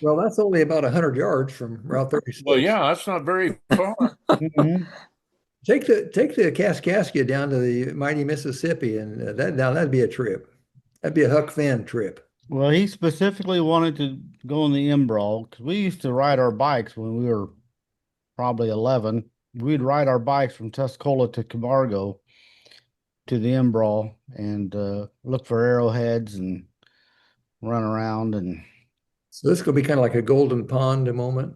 Well, that's only about 100 yards from Route 36. Well, yeah, that's not very far. Mhm. Take the Kaskaskia down to the mighty Mississippi, and that'd be a trip. That'd be a Huck Finn trip. Well, he specifically wanted to go on the Imbrol because we used to ride our bikes when we were probably 11. We'd ride our bikes from Tuscola to Camargo to the Imbrol and look for arrowheads and run around. And So this could be kind of like a golden pond moment.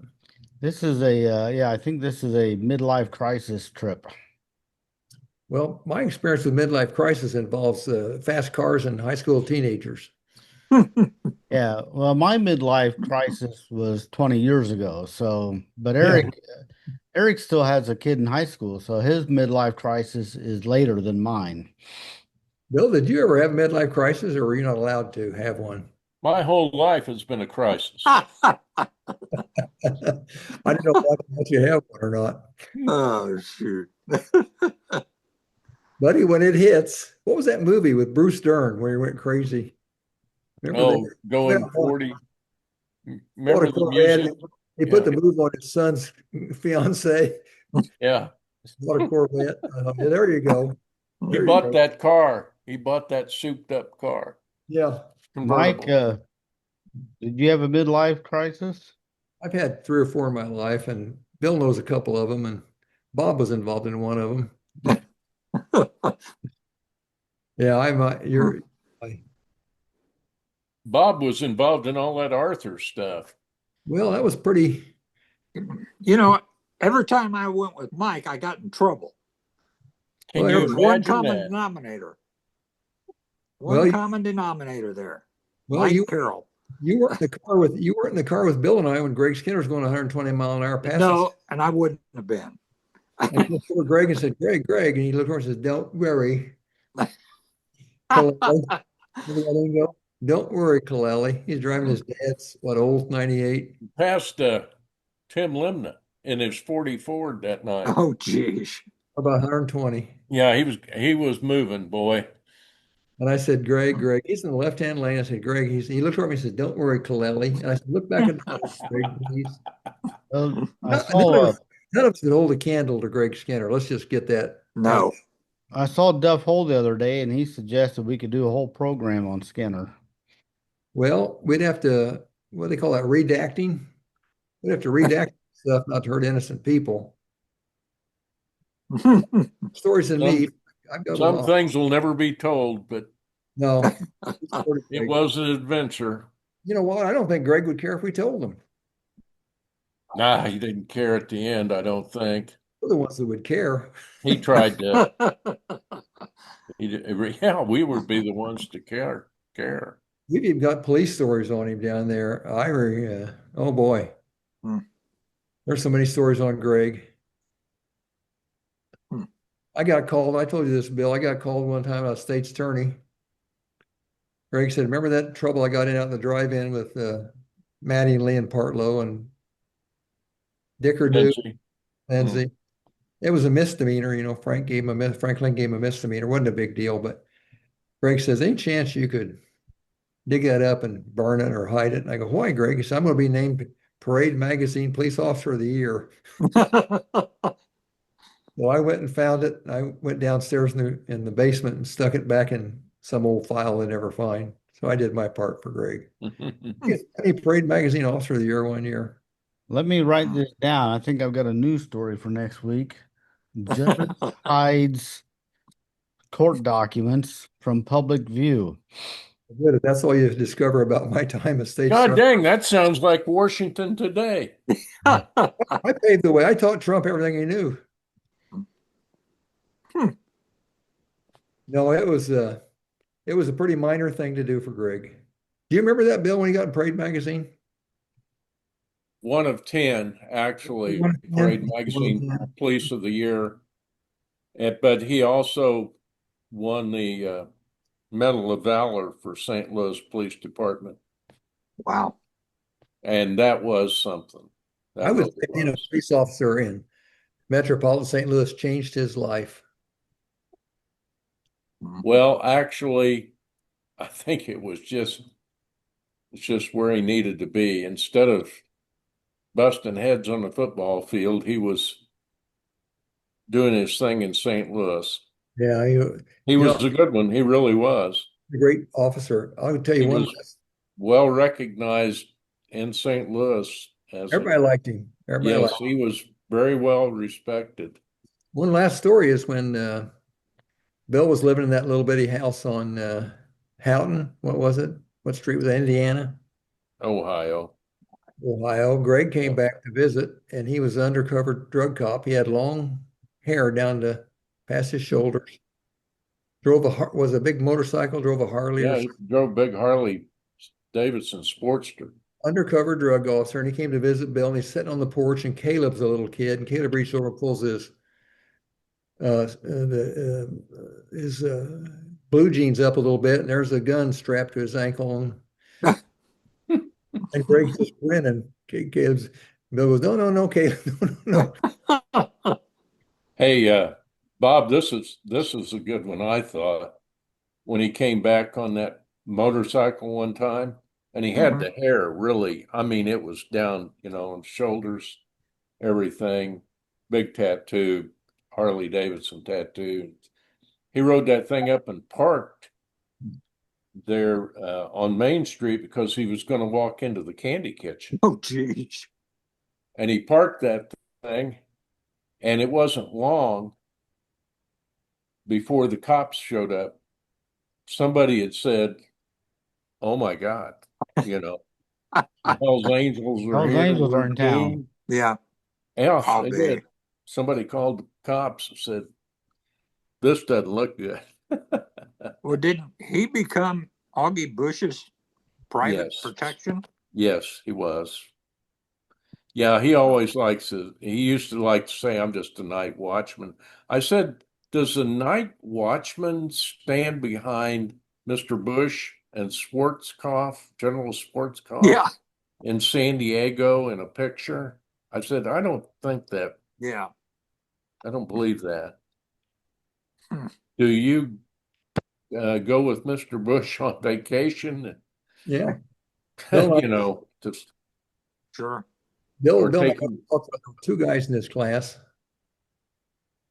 this is yeah, I think this is a midlife crisis trip. Well, my experience with midlife crisis involves fast cars and high school teenagers. Yeah, well, my midlife crisis was 20 years ago. So, but Yeah. Eric still has a kid in high school, so his midlife crisis is later than mine. Bill, did you ever have a midlife crisis, or were you not allowed to have one? My whole life has been a crisis. I don't know if you have one or not. Oh, shoot. Buddy, when it hits, what was that movie with Bruce Dern where he went crazy? Remember Oh, that? going Yeah. 40. Bought Remember a the Corvette. music? He put Yeah. the move on his son's fiance. Yeah. Bought a Corvette. Yeah, there you go. He There you bought go. that car. He bought that souped up car. Yeah, Mike, Convertible. did you have a midlife crisis? I've had 3 or 4 in my life, and Bill knows a couple of them, and Bob was involved in one of them. Yeah, Bob was involved in all that Arthur stuff. well, that was pretty. You know, every time I went with Mike, I got in trouble. Can Well, you There's one imagine common that? denominator. Well, One you- common denominator there. Well, Mike you Carroll. weren't in the car with Bill and I when Greg Skinner was going 120 mile an hour past us. No, and I wouldn't have been. I looked over Greg and said, Greg, and he looked over and says, "Don't worry, Kaleli." Remember that lingo? Don't worry, Kaleli. He's driving his dad's old 98. Past Tim Limna in his 40 Ford that night. Oh, geez. About 120. Yeah, he was moving, boy. And I said, Greg, he's in the left-hand lane. I said, Greg, he looked over at me and said, "Don't worry, Kaleli." And I said, "Look back at the house, Greg, please." I saw None of us could hold a candle to Greg Skinner. Let's just get that. No. I saw Duff Hole the other day, and he suggested we could do a whole program on Skinner. Well, we'd have to, what do they call that, redacting? We'd have to redact stuff not to hurt innocent people. Stories in me. I've got a Some lot. things will never be told, but No. it was an adventure. You know what? I don't think Greg would care if we told him. Nah, he didn't care at the end, I don't think. We're the ones that would care. He tried to. Yeah, we would be the ones to care. We've even got police stories on him down there. Ivory, oh boy, Hmm. there's so many stories on Greg. Hmm. I got called. I told you this, Bill. I got called one time by a state's attorney. Greg said, "Remember that trouble I got in out in the drive-in with Maddie and Lee and Partlow and Dickerdew, Lindsay. Lindsay? It was a misdemeanor. Franklin gave him a misdemeanor. It wasn't a big deal, but Greg says, any chance you could dig that up and burn it or hide it?" And I go, "Why, Greg?" He said, "I'm going to be named Parade Magazine Police Officer of the Year." Well, I went and found it. I went downstairs in the basement and stuck it back in some old file they never find. So I did my part for Greg. He Parade Magazine Officer of the Year one year. Let me write this down. I think I've got a news story for next week. Judge hides court documents from public view. Good. If that's all you discover about my time as state God attorney. dang, that sounds like Washington today. I paved the way. I taught Trump everything he knew. No, it was a pretty minor thing to do for Greg. Do you remember that, Bill, when he got in Parade Magazine? One of 10, actually, One of 10. Parade Magazine Police of the Year. But he also won the Medal of Valor for St. Louis Police Department. Wow. And that was something. I would say being a police officer in Metropolitan St. Louis changed his life. Well, actually, I think it's just where he needed to be. Instead of busting heads on the football field, he was doing his thing in St. Louis. Yeah, he was a good one. He really was. A great officer. I'll tell you He one. was well recognized in St. Louis as Everybody liked him. Everybody yes, liked he was very well respected. One last story is when Bill was living in that little bitty house on Houghton. What was it? What street was it? Indiana? Ohio. Greg came back to visit, and he was an undercover drug cop. He had long hair down to past his shoulders. Was a big motorcycle, drove a Harley. Yeah, he drove a big Harley Davidson Sportster. Undercover drug officer, and he came to visit Bill, and he's sitting on the porch, and Caleb's a little kid, and Caleb reaches over and pulls his blue jeans up a little bit, and there's a gun strapped to his ankle. And Greg's just grinning. Bill goes, no, Caleb, no. Hey, Bob, this is a good one, I thought, when he came back on that motorcycle one time, and he had the hair really, I mean, it was down, on shoulders, everything, big tattoo, Harley Davidson tattoo. He rode that thing up and parked there on Main Street because he was going to walk into the candy kitchen. Oh, geez. And he parked that thing, and it wasn't long before the cops showed up. Somebody had said, "Oh my God, Hell's Angels are Hell's here. Angels We're are in town." doomed." Yeah. Yeah, they did. Somebody called the cops and said, "This doesn't look good." Well, didn't he become Augie Bush's private protection? Yes, he was. Yeah, he used to like to say, "I'm just a night watchman." I said, "Does the night watchman stand behind Mr. Bush and General Schwarzkopf Yeah. in San Diego in a picture?" I said, "I don't think that. Yeah. I don't believe that." Do you go with Mr. Bush on vacation? Yeah. Just Sure. Bill two guys in this class,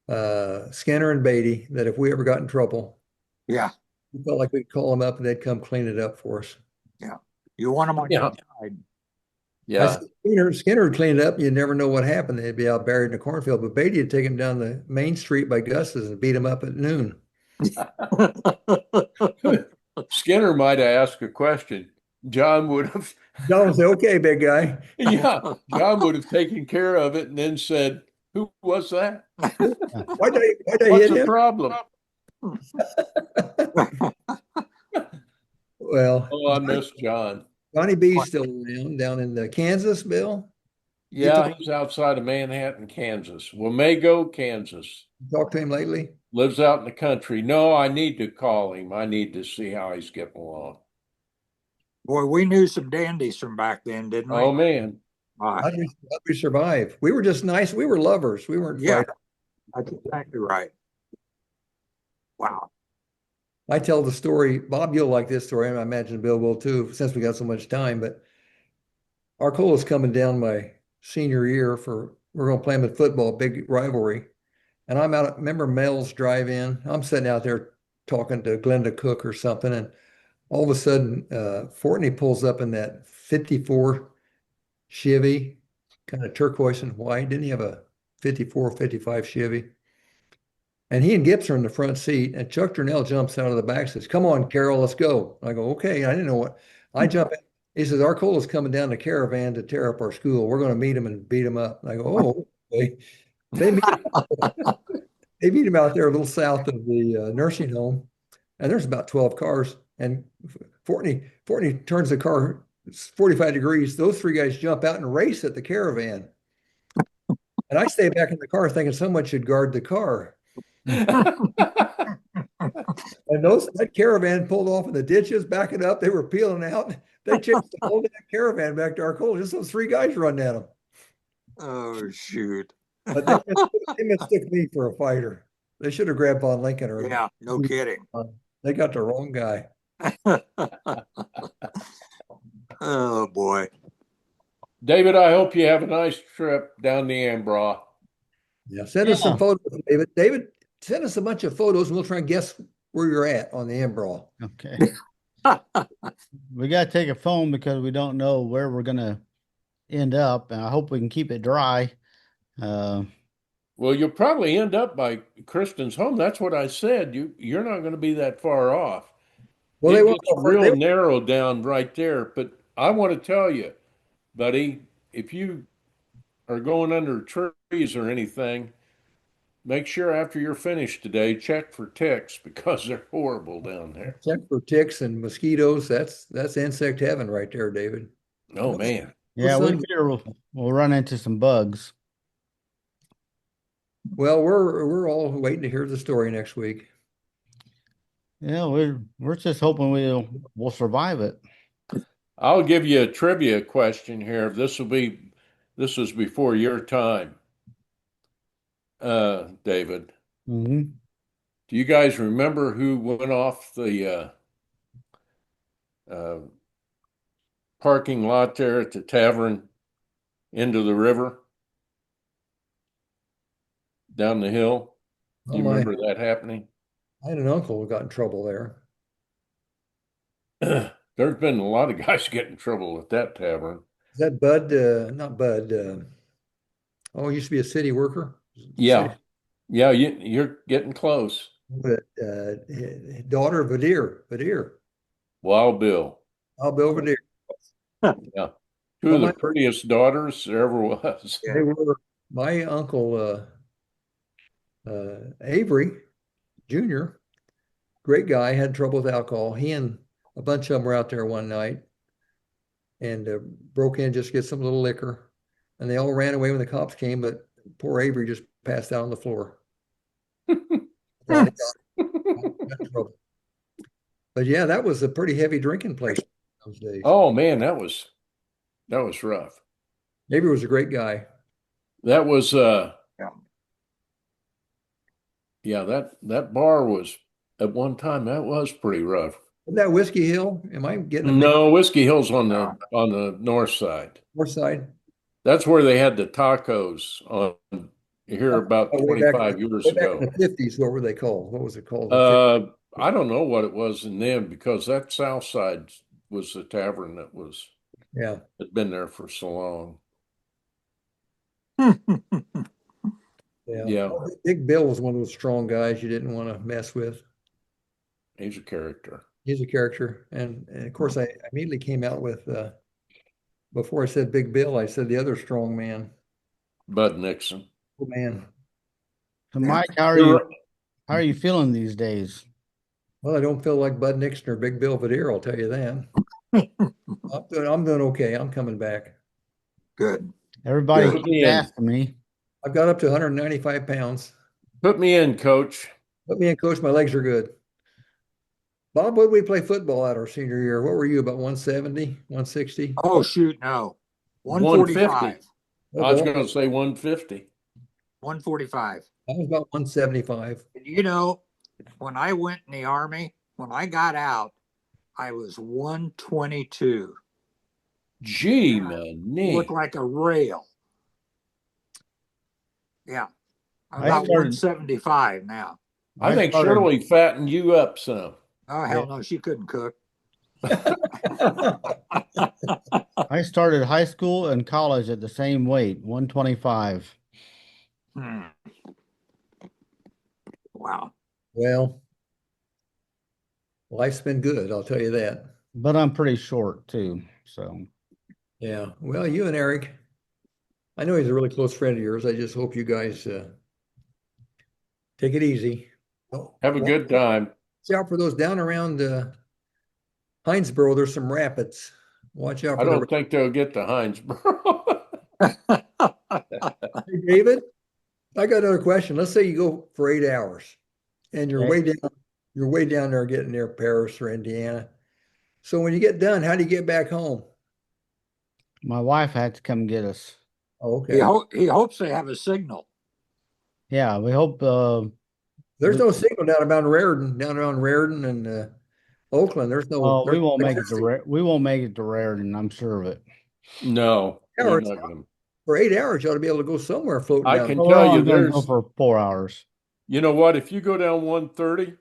Skinner and Beatty, that if we ever got in trouble, Yeah. we felt like we'd call them up and they'd come clean it up for us. Yeah. You want them on your side. Yeah. Skinner would clean it up, and you'd never know what happened. They'd be out buried in a cornfield. But Beatty would take him down the main street by Gus's and beat him up at noon. Skinner might have asked a question. John would say, "Okay, big guy." Yeah, John would have taken care of it and then said, Who was that? Why'd I What's hit the him? problem? Well, Oh, I miss John. Johnny B's still around down in Kansas, Bill. You Yeah, he's outside of Manhattan, Kansas. Wamego, Kansas. talked to him lately? Lives out in the country. No, I need to call him. I need to see how he's getting along. Boy, we knew some dandies from back then, didn't we? Oh man. How'd we survive? We were just nice. We were lovers. We weren't Yeah, fighters. that's exactly right. Wow. I tell the story. Bob, you'll like this story, and I imagine Bill will too, since we got so much time. But Arcola's coming down my senior year we're going to play them at football, big rivalry. And I'm out. Remember Mel's drive-in? I'm sitting out there talking to Glenda Cook or something, and all of a sudden, Fortney pulls up in that 54 Chevy, kind of turquoise and white. Didn't he have a 54, 55 Chevy? And he and Gibbs are in the front seat, and Chuck Turnell jumps out of the back and says, "Come on, Carroll, let's go." I go, "Okay." I didn't know what. I jump in. He says, "Arcola's coming down the caravan to tear up our school. We're going to meet him and beat him up." And I go, "Oh, okay." They meet, they meet him out there a little south of the nursing home, and there's about 12 cars. And Fortney turns the car 45 degrees. Those three guys jump out and race at the caravan. And I stay back in the car thinking someone should guard the car. And that caravan pulled off in the ditches, backing up. They were peeling out. They chased the whole damn caravan back to Arcola. Just those three guys running at them. Oh, shoot. But they mistook me for a fighter. They should have grabbed Von Lincoln or Yeah, no kidding. They got the wrong guy. Oh, boy. David, I hope you have a nice trip down the Ambra. Yeah, send us some photos, David. David, send us a bunch of photos, and we'll try and guess where you're at on the Embral. Okay. We got to take a phone because we don't know where we're going to end up, and I hope we can keep it dry. Well, you'll probably end up by Kristen's home. That's what I said. You're not going to be that far off. Well, It gets real narrow down right there. But I want to tell you, buddy, if you are going under trees or anything, make sure after you're finished today, check for ticks because they're horrible down there. Check for ticks and mosquitoes. That's insect heaven right there, David. Oh man. Yeah, we figure we'll run into some bugs. Well, we're all waiting to hear the story next week. Yeah, we're just hoping we'll survive it. I'll give you a trivia question here. This was before your time, David. Mm-hmm. Do you guys remember who went off the parking lot there at the tavern into the river down the hill? Do you remember that happening? I had an uncle who got in trouble there. There's been a lot of guys get in trouble at that tavern. Is that Bud? Not Bud. He used to be a city worker. Yeah. Yeah, you're getting close. But daughter of Vadir. Wild Bill. Wild Bill Vadir. Yeah. Two of the prettiest daughters there ever was. They were my uncle Avery Jr., great guy, had trouble with alcohol. He and a bunch of them were out there one night and broke in just to get some little liquor. And they all ran away when the cops came, but poor Avery just passed out on the floor. But yeah, that was a pretty heavy drinking place those days. Oh man, that was rough. Avery was a great guy. That was that bar was at one time that was pretty rough. Isn't that Whiskey Hill? Am I getting No, Whiskey Hill's on the north side. North side? That's where they had the tacos on here about 25 years ago. In the 50s, what were they called? What was it called? I don't know what it was in them because that south side was the tavern that had been there for so long. Yeah. Big Bill was one of those strong guys you didn't want to mess with. He's a character. He's a character. And of course, I immediately came out with, before I said Big Bill, I said the other strong man. Bud Nixon. Oh, man. So Mike, how are you feeling these days? Well, I don't feel like Bud Nixon or Big Bill Vadere, I'll tell you that. I'm doing okay. I'm coming back. Good. Everybody Put keeps me in. asking me. I've got up to 195 pounds. Put me in, coach. Put me in, coach. My legs are good. Bob, what did we play football at our senior year? What were you, about 170, 160? Oh, shoot, no. 150. 145. Oh, I was boy, going to say 150. 145. I was about 175. And you know, when I went in the Army, when I got out, I was 122. Gee, Yeah. man, Looked knee. like a rail. Yeah. I'm I about started 175 now. I I think started Shirley fattened you up some. Oh, hell no, she couldn't cook. I started high school and college at the same weight, 125. Hmm. Wow. Well, life's been good, I'll tell you that. But I'm pretty short too. So Yeah. Well, you and Eric, I know he's a really close friend of yours. I just hope you guys take it easy. Oh, Have a good time. watch out for those down around Hinesboro. There's some rapids. Watch out I for the. don't think they'll get to Hinesboro. Hey, David, I got another question. Let's say you go for 8 hours and you're okay. way down there getting near Paris or Indiana. So when you get done, how do you get back home? My wife had to come get us. Oh, he, okay. he hopes they have a signal. Yeah, we hope There's we no signal down around Raritan and Oakland. There's no we there's won't no make it to electricity. we won't make it to Raritan, I'm sure of it. No, we're Hours not going to. for 8 hours, you ought to be able to go somewhere floating I down. can Well, we're tell you only going to go there's, for 4 hours. you know what, if you go down 130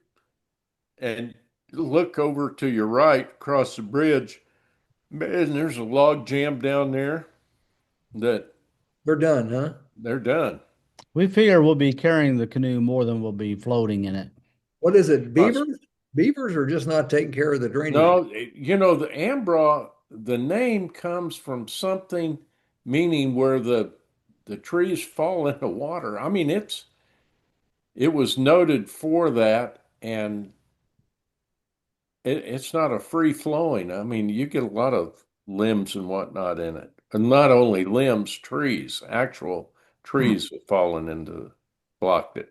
and look over to your right across the bridge, man, there's a log jam down there that They're done, huh? they're done. We figure we'll be carrying the canoe more than we'll be floating in it. What is it? Us. Beavers? Beavers are just not taking care of the drainage. No, you know, the Ambra, the name comes from something meaning where the trees fall into water. I mean, it was noted for that, and it's not a free flowing. I mean, you get a lot of limbs and whatnot in it, and not only limbs, trees, actual trees have fallen into blocked it.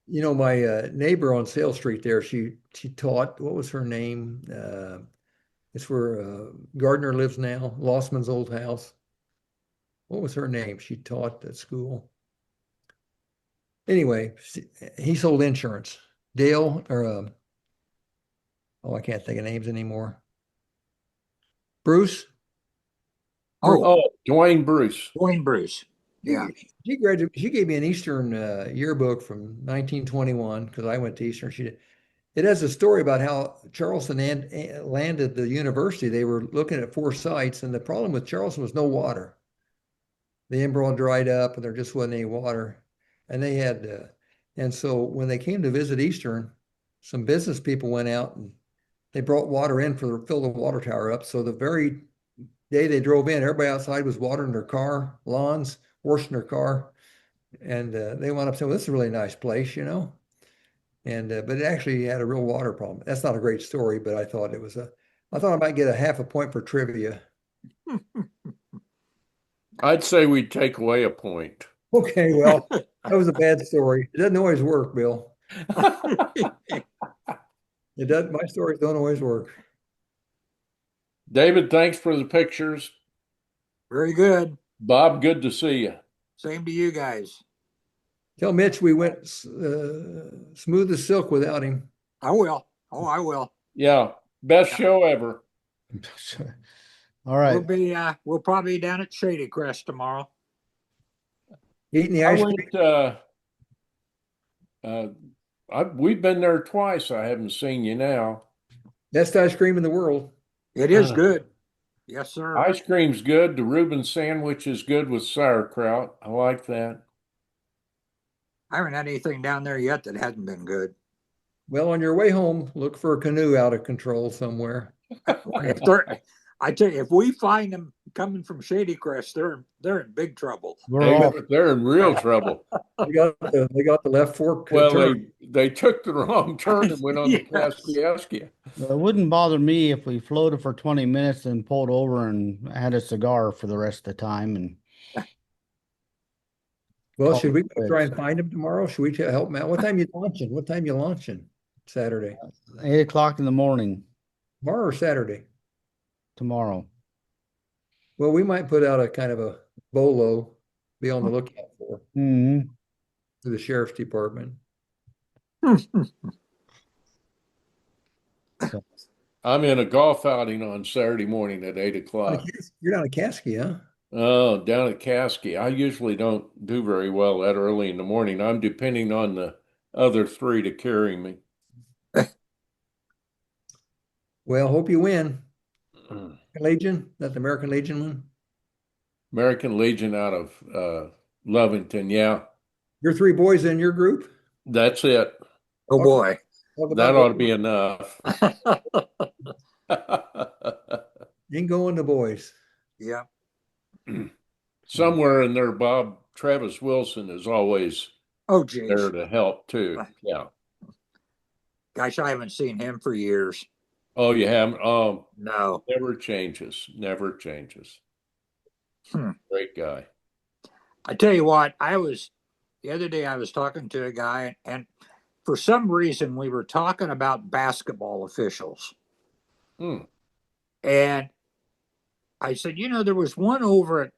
You know, my neighbor on Sale Street there, she taught, what was her name? It's where Gardner lives now, Lossman's old house. What was her name? She taught at school. Anyway, he sold insurance. Dale, or oh, I can't think of names anymore. Bruce. Oh, Oh, Dwayne Bruce. Dwayne Bruce. She, Yeah. she graduated. She gave me an Eastern yearbook from 1921 because I went to Eastern. She did. It has a story about how Charleston landed the university. They were looking at 4 sites, and the problem with Charleston was no water. The Embro dried up, and there just wasn't any water. And they had, and so when they came to visit Eastern, some business people went out and they brought water in for fill the water tower up. So the very day they drove in, everybody outside was watering their car, lawns, washing their car, and they wound up saying, "Well, this is a really nice place, you know." And but it actually had a real water problem. That's not a great story, but I thought it was a. I thought I might get a half a point for trivia. I'd say we'd take away a point. Okay, well, that was a bad story. It doesn't always work, Bill. It doesn't. My stories don't always work. David, thanks for the pictures. Very good. Bob, good to see you. Same to you guys. Tell Mitch we went smooth as silk without him. I will. Oh, I will. Yeah, best show ever. All right. We'll probably be down at Shady Crest tomorrow. Eating the I ice cream. went, we've been there twice. I haven't seen you now. Best ice cream in the world. It is good. Yes, sir. Ice cream's good. The Reuben sandwich is good with sauerkraut. I like that. I haven't had anything down there yet that hasn't been good. Well, on your way home, look for a canoe out of control somewhere. I tell you, if we find them coming from Shady Crest, they're in big trouble. We're all, They're in real trouble. They got the left fork Well, turn. they took the wrong turn and went on the Yes. Kaskaskia. it wouldn't bother me if we floated for 20 minutes and pulled over and had a cigar for the rest of the time and Well, call should we it go try quits. and find him tomorrow? Should we help him out? What time you launching? What time you launching? Saturday? 8 o'clock in the morning Tomorrow or Saturday? tomorrow. Well, we might put out a kind of a bolo, be on the lookout for Hmm. to the sheriff's department. I'm in a golf outing on Saturday morning at 8 o'clock. You're down at Caskie, huh? Oh, down at Caskey. I usually don't do very well that early in the morning. I'm depending on the other three to carry me. Well, hope you win. Legion, that the American Legion one? American Legion out of Lovington. Yeah, Your three boys in your group? that's it. Oh boy. Talk That about ought to be enough. ain't going to boys. Yeah. Somewhere in there, Bob Travis Wilson is always Oh there geez. to help too. Yeah. Gosh, I haven't seen him for years. Oh, you haven't? Oh, No. never changes. Never changes. Hmm. Great guy. I tell you what, the other day I was talking to a guy, and for some reason we were talking about basketball officials. Hmm. And I said, there was one over at,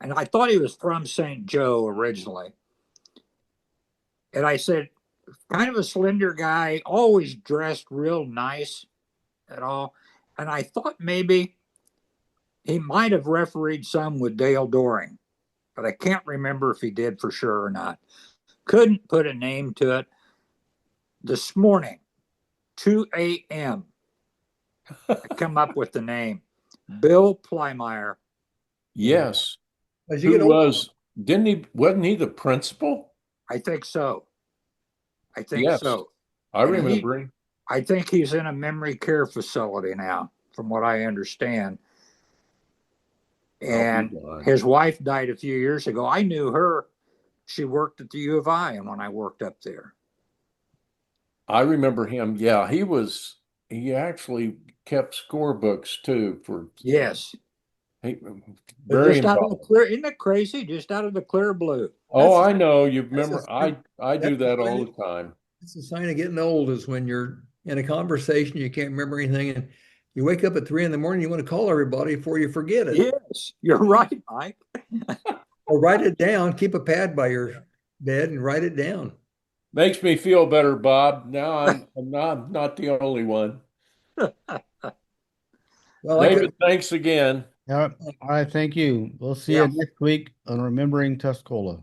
and I thought he was from St. Joe originally. And I said, kind of a slender guy, always dressed real nice and all. And I thought maybe he might have refereed some with Dale Doring, but I can't remember if he did for sure or not. Couldn't put a name to it. This morning, 2 a.m., I come up with the name Bill Plymeyer. Yes. As you get older, Wasn't he the principal? I think so. I think Yes. so. I And remember him. I think he's in a memory care facility now, from what I understand. And his wife died a few years ago. I knew her. She worked at the U of I, and when I worked up there. I remember him. Yeah, he actually kept score books too for Yes. very Just out of the involved. clear, isn't it crazy? Just out of the clear blue. Oh, I know. You that's remember a- I do that's that a all sign- the time. it's a sign of getting old is when you're in a conversation, you can't remember anything, and you wake up at 3 in the morning, you want to call everybody before you forget it. Yes, you're right, Mike. Or write it down, keep a pad by your bed and write it down. Makes me feel better, Bob. Now I'm not the only one. Well, I David, could, thanks again. All right, thank you. We'll see Yeah. you next week on Remembering Tuscola.